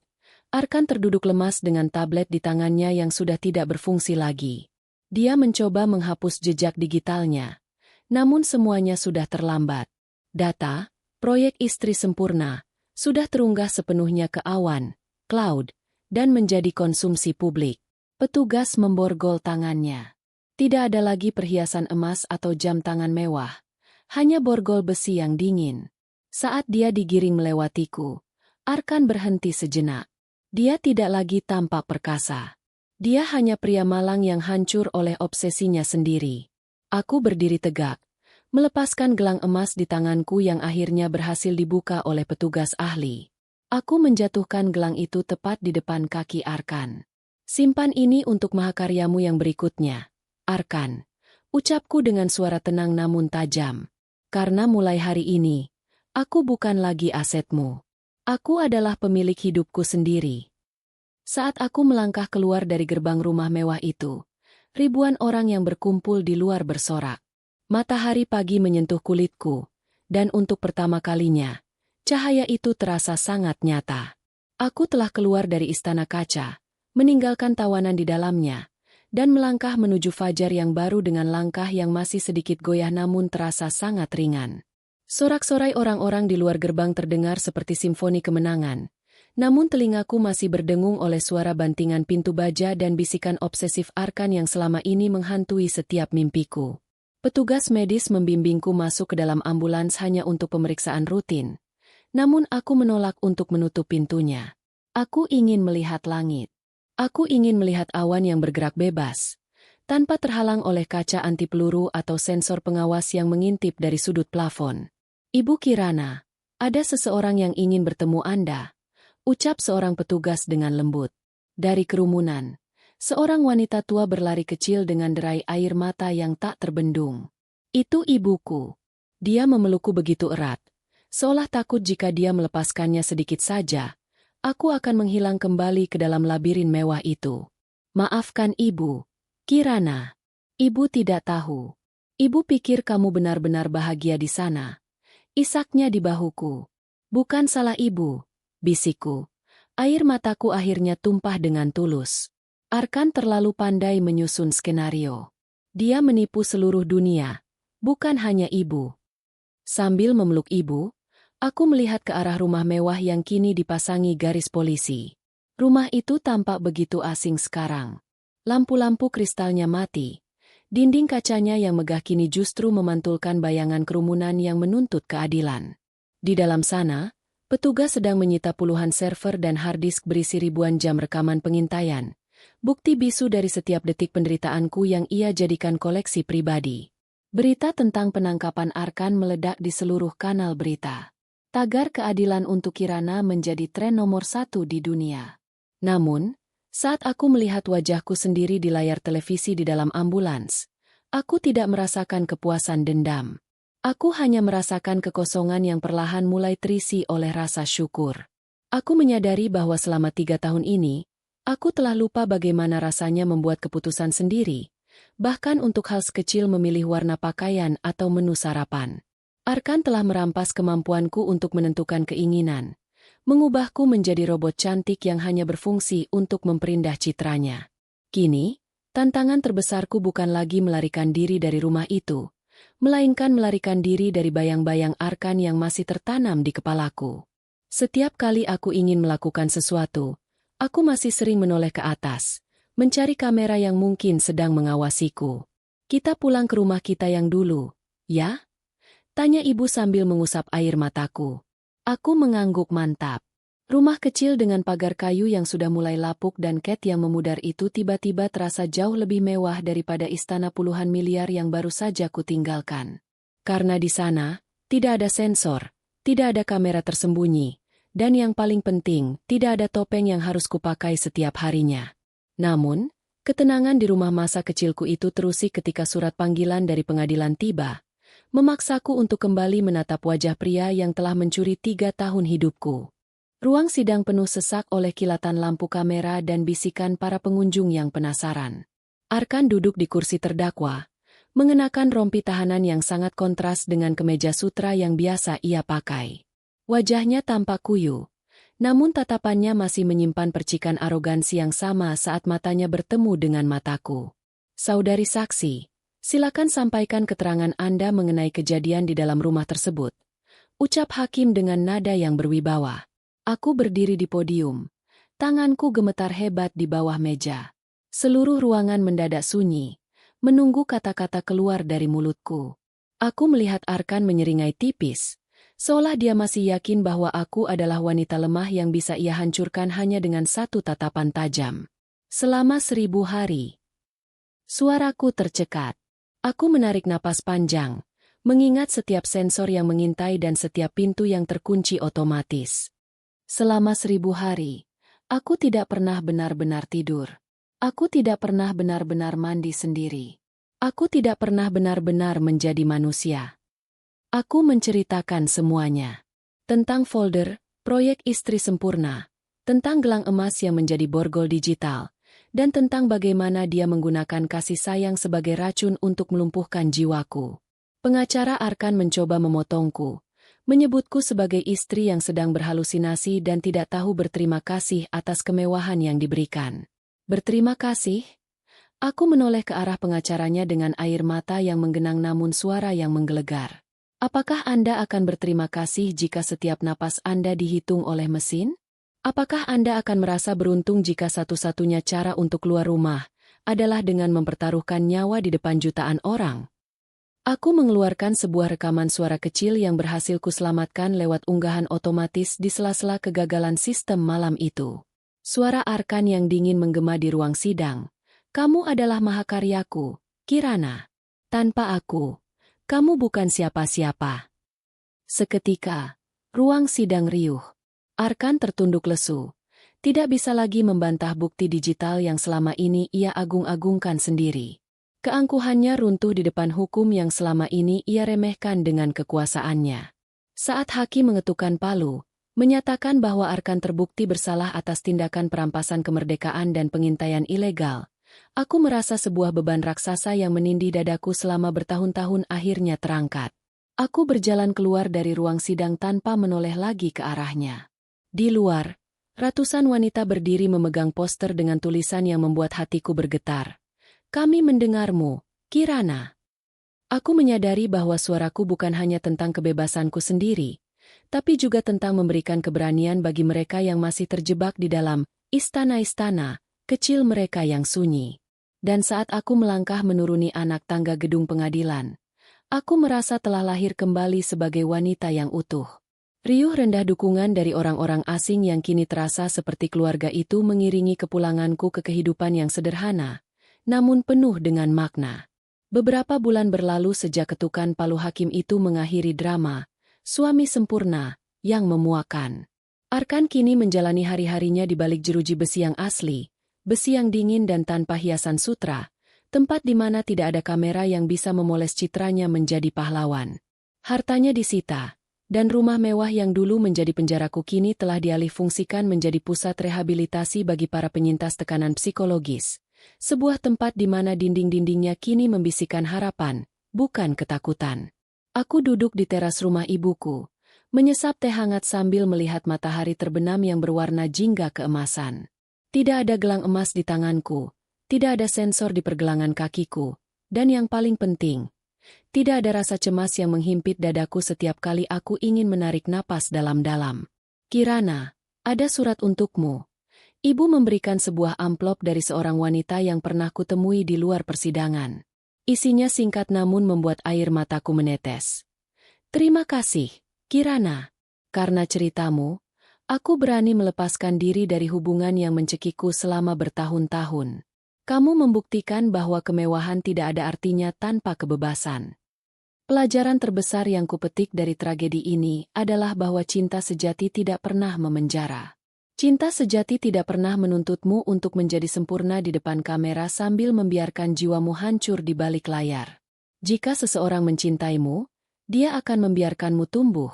Arkan terduduk lemas dengan tablet di tangannya yang sudah tidak berfungsi lagi. Dia mencoba menghapus jejak digitalnya. Namun semuanya sudah terlambat. Data, proyek istri sempurna, sudah terunggah sepenuhnya ke awan, cloud, dan menjadi konsumsi publik. Petugas memborgol tangannya. Tidak ada lagi perhiasan emas atau jam tangan mewah. Hanya borgol besi yang dingin. Saat dia digiring melewatiku, Arkan berhenti sejenak. Dia tidak lagi tampak perkasa. Dia hanya pria malang yang hancur oleh obsesinya sendiri. Aku berdiri tegak, melepaskan gelang emas di tanganku yang akhirnya berhasil dibuka oleh petugas ahli. Aku menjatuhkan gelang itu tepat di depan kaki Arkan. Simpan ini untuk mahakaryamu yang berikutnya, Arkan. Ucapku dengan suara tenang namun tajam. Karena mulai hari ini, aku bukan lagi asetmu. Aku adalah pemilik hidupku sendiri. Saat aku melangkah keluar dari gerbang rumah mewah itu, ribuan orang yang berkumpul di luar bersorak. Matahari pagi menyentuh kulitku, dan untuk pertama kalinya, cahaya itu terasa sangat nyata. Aku telah keluar dari istana kaca, meninggalkan tawanan di dalamnya, dan melangkah menuju fajar yang baru dengan langkah yang masih sedikit goyah namun terasa sangat ringan. Sorak-sorai orang-orang di luar gerbang terdengar seperti simfoni kemenangan. Namun telingaku masih berdengung oleh suara bantingan pintu baja dan bisikan obsesif Arkan yang selama ini menghantui setiap mimpiku. Petugas medis membimbingku masuk ke dalam ambulans hanya untuk pemeriksaan rutin. Namun aku menolak untuk menutup pintunya. Aku ingin melihat langit. Aku ingin melihat awan yang bergerak bebas, tanpa terhalang oleh kaca anti peluru atau sensor pengawas yang mengintip dari sudut plafon. Ibu Kirana, ada seseorang yang ingin bertemu Anda. Ucap seorang petugas dengan lembut. Dari kerumunan, seorang wanita tua berlari kecil dengan derai air mata yang tak terbendung. Itu ibuku. Dia memelukku begitu erat, seolah takut jika dia melepaskannya sedikit saja, aku akan menghilang kembali ke dalam labirin mewah itu. Maafkan ibu, Kirana. Ibu tidak tahu. Ibu pikir kamu benar-benar bahagia di sana. Isaknya di bahuku. Bukan salah ibu. Bisikku. Air mataku akhirnya tumpah dengan tulus. Arkan terlalu pandai menyusun skenario. Dia menipu seluruh dunia, bukan hanya ibu. Sambil memeluk ibu, aku melihat ke arah rumah mewah yang kini dipasangi garis polisi. Rumah itu tampak begitu asing sekarang. Lampu-lampu kristalnya mati. Dinding kacanya yang megah kini justru memantulkan bayangan kerumunan yang menuntut keadilan. Di dalam sana, petugas sedang menyita puluhan server dan hard disk berisi ribuan jam rekaman pengintaian. Bukti bisu dari setiap detik penderitaanku yang ia jadikan koleksi pribadi. Berita tentang penangkapan Arkan meledak di seluruh kanal berita. Tagar keadilan untuk Kirana menjadi tren nomor 1 di dunia. Namun, saat aku melihat wajahku sendiri di layar televisi di dalam ambulans, aku tidak merasakan kepuasan dendam. Aku hanya merasakan kekosongan yang perlahan mulai terisi oleh rasa syukur. Aku menyadari bahwa selama 3 tahun ini, aku telah lupa bagaimana rasanya membuat keputusan sendiri, bahkan untuk hal sekecil memilih warna pakaian atau menu sarapan. Arkan telah merampas kemampuanku untuk menentukan keinginan, mengubahku menjadi robot cantik yang hanya berfungsi untuk memperindah citranya. Kini, tantangan terbesarku bukan lagi melarikan diri dari rumah itu, melainkan melarikan diri dari bayang-bayang Arkan yang masih tertanam di kepalaku. Setiap kali aku ingin melakukan sesuatu, aku masih sering menoleh ke atas, mencari kamera yang mungkin sedang mengawasiku. Kita pulang ke rumah kita yang dulu, ya? Tanya ibu sambil mengusap air mataku. Aku mengangguk mantap. Rumah kecil dengan pagar kayu yang sudah mulai lapuk dan cat yang memudar itu tiba-tiba terasa jauh lebih mewah daripada istana puluhan miliar yang baru saja kutinggalkan. Karena di sana, tidak ada sensor, tidak ada kamera tersembunyi, dan yang paling penting, tidak ada topeng yang harus kupakai setiap harinya. Namun, ketenangan di rumah masa kecilku itu terusik ketika surat panggilan dari pengadilan tiba, memaksaku untuk kembali menatap wajah pria yang telah mencuri 3 tahun hidupku. Ruang sidang penuh sesak oleh kilatan lampu kamera dan bisikan para pengunjung yang penasaran. Arkan duduk di kursi terdakwa, mengenakan rompi tahanan yang sangat kontras dengan kemeja sutra yang biasa ia pakai. Wajahnya tampak kuyu, namun tatapannya masih menyimpan percikan arogansi yang sama saat matanya bertemu dengan mataku. Saudari saksi, silakan sampaikan keterangan Anda mengenai kejadian di dalam rumah tersebut, ucap hakim dengan nada yang berwibawa. Aku berdiri di podium. Tanganku gemetar hebat di bawah meja. Seluruh ruangan mendadak sunyi, menunggu kata-kata keluar dari mulutku. Aku melihat Arkan menyeringai tipis, seolah dia masih yakin bahwa aku adalah wanita lemah yang bisa ia hancurkan hanya dengan satu tatapan tajam. Selama 1000 hari. Suaraku tercekat. Aku menarik napas panjang, mengingat setiap sensor yang mengintai dan setiap pintu yang terkunci otomatis. Selama 1000 hari, aku tidak pernah benar-benar tidur. Aku tidak pernah benar-benar mandi sendiri. Aku tidak pernah benar-benar menjadi manusia. Aku menceritakan semuanya. Tentang folder, proyek istri sempurna, tentang gelang emas yang menjadi borgol digital, dan tentang bagaimana dia menggunakan kasih sayang sebagai racun untuk melumpuhkan jiwaku. Pengacara Arkan mencoba memotongku, menyebutku sebagai istri yang sedang berhalusinasi dan tidak tahu berterima kasih atas kemewahan yang diberikan. Berterima kasih? Aku menoleh ke arah pengacaranya dengan air mata yang menggenang namun suara yang menggelegar. Apakah Anda akan berterima kasih jika setiap napas Anda dihitung oleh mesin? Apakah Anda akan merasa beruntung jika satu-satunya cara untuk keluar rumah adalah dengan mempertaruhkan nyawa di depan jutaan orang? Aku mengeluarkan sebuah rekaman suara kecil yang berhasil kuselamatkan lewat unggahan otomatis di sela-sela kegagalan sistem malam itu. Suara Arkan yang dingin menggema di ruang sidang. Kamu adalah mahakaryaku, Kirana. Tanpa aku, kamu bukan siapa-siapa. Seketika, ruang sidang riuh. Arkan tertunduk lesu. Tidak bisa lagi membantah bukti digital yang selama ini ia agung-agungkan sendiri. Keangkuhannya runtuh di depan hukum yang selama ini ia remehkan dengan kekuasaannya. Saat hakim mengetukkan palu, menyatakan bahwa Arkan terbukti bersalah atas tindakan perampasan kemerdekaan dan pengintaian ilegal, aku merasa sebuah beban raksasa yang menindih dadaku selama bertahun-tahun akhirnya terangkat. Aku berjalan keluar dari ruang sidang tanpa menoleh lagi ke arahnya. Di luar, ratusan wanita berdiri memegang poster dengan tulisan yang membuat hatiku bergetar. Kami mendengarmu, Kirana. Aku menyadari bahwa suaraku bukan hanya tentang kebebasanku sendiri, tapi juga tentang memberikan keberanian bagi mereka yang masih terjebak di dalam istana-istana kecil mereka yang sunyi. Dan saat aku melangkah menuruni anak tangga gedung pengadilan, aku merasa telah lahir kembali sebagai wanita yang utuh. Riuh rendah dukungan dari orang-orang asing yang kini terasa seperti keluarga itu mengiringi kepulanganku ke kehidupan yang sederhana, namun penuh dengan makna. Beberapa bulan berlalu sejak ketukan palu hakim itu mengakhiri drama suami sempurna yang memuakan. Arkan kini menjalani hari-harinya di balik jeruji besi yang asli, besi yang dingin dan tanpa hiasan sutra, tempat di mana tidak ada kamera yang bisa memoles citranya menjadi pahlawan. Hartanya disita, dan rumah mewah yang dulu menjadi penjaraku kini telah dialihfungsikan menjadi pusat rehabilitasi bagi para penyintas tekanan psikologis. Sebuah tempat di mana dinding-dindingnya kini membisikkan harapan, bukan ketakutan. Aku duduk di teras rumah ibuku, menyesap teh hangat sambil melihat matahari terbenam yang berwarna jingga keemasan. Tidak ada gelang emas di tanganku, tidak ada sensor di pergelangan kakiku, dan yang paling penting, tidak ada rasa cemas yang menghimpit dadaku setiap kali aku ingin menarik napas dalam-dalam. Kirana, ada surat untukmu. Ibu memberikan sebuah amplop dari seorang wanita yang pernah kutemui di luar persidangan. Isinya singkat namun membuat air mataku menetes. Terima kasih, Kirana. Karena ceritamu, aku berani melepaskan diri dari hubungan yang mencekikku selama bertahun-tahun. Kamu membuktikan bahwa kemewahan tidak ada artinya tanpa kebebasan. Pelajaran terbesar yang kupetik dari tragedi ini adalah bahwa cinta sejati tidak pernah memenjara. Cinta sejati tidak pernah menuntutmu untuk menjadi sempurna di depan kamera sambil membiarkan jiwamu hancur di balik layar. Jika seseorang mencintaimu, dia akan membiarkanmu tumbuh,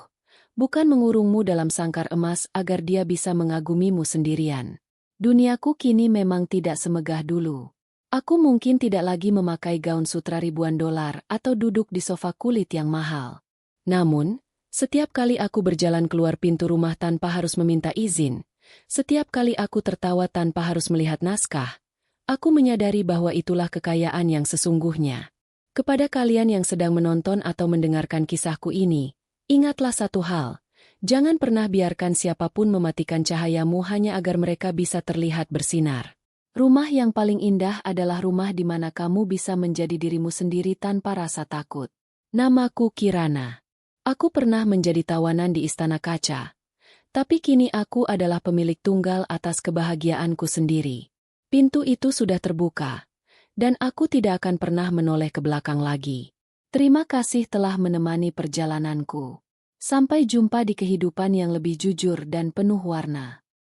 bukan mengurungmu dalam sangkar emas agar dia bisa mengagumimu sendirian. Duniaku kini memang tidak semegah dulu. Aku mungkin tidak lagi memakai gaun sutra ribuan dolar atau duduk di sofa kulit yang mahal. Namun, setiap kali aku berjalan keluar pintu rumah tanpa harus meminta izin, setiap kali aku tertawa tanpa harus melihat naskah, aku menyadari bahwa itulah kekayaan yang sesungguhnya. Kepada kalian yang sedang menonton atau mendengarkan kisahku ini, ingatlah satu hal, jangan pernah biarkan siapapun mematikan cahayamu hanya agar mereka bisa terlihat bersinar. Rumah yang paling indah adalah rumah di mana kamu bisa menjadi dirimu sendiri tanpa rasa takut. Namaku Kirana. Aku pernah menjadi tawanan di istana kaca. Tapi kini aku adalah pemilik tunggal atas kebahagiaanku sendiri. Pintu itu sudah terbuka, dan aku tidak akan pernah menoleh ke belakang lagi. Terima kasih telah menemani perjalananku. Sampai jumpa di kehidupan yang lebih jujur dan penuh warna.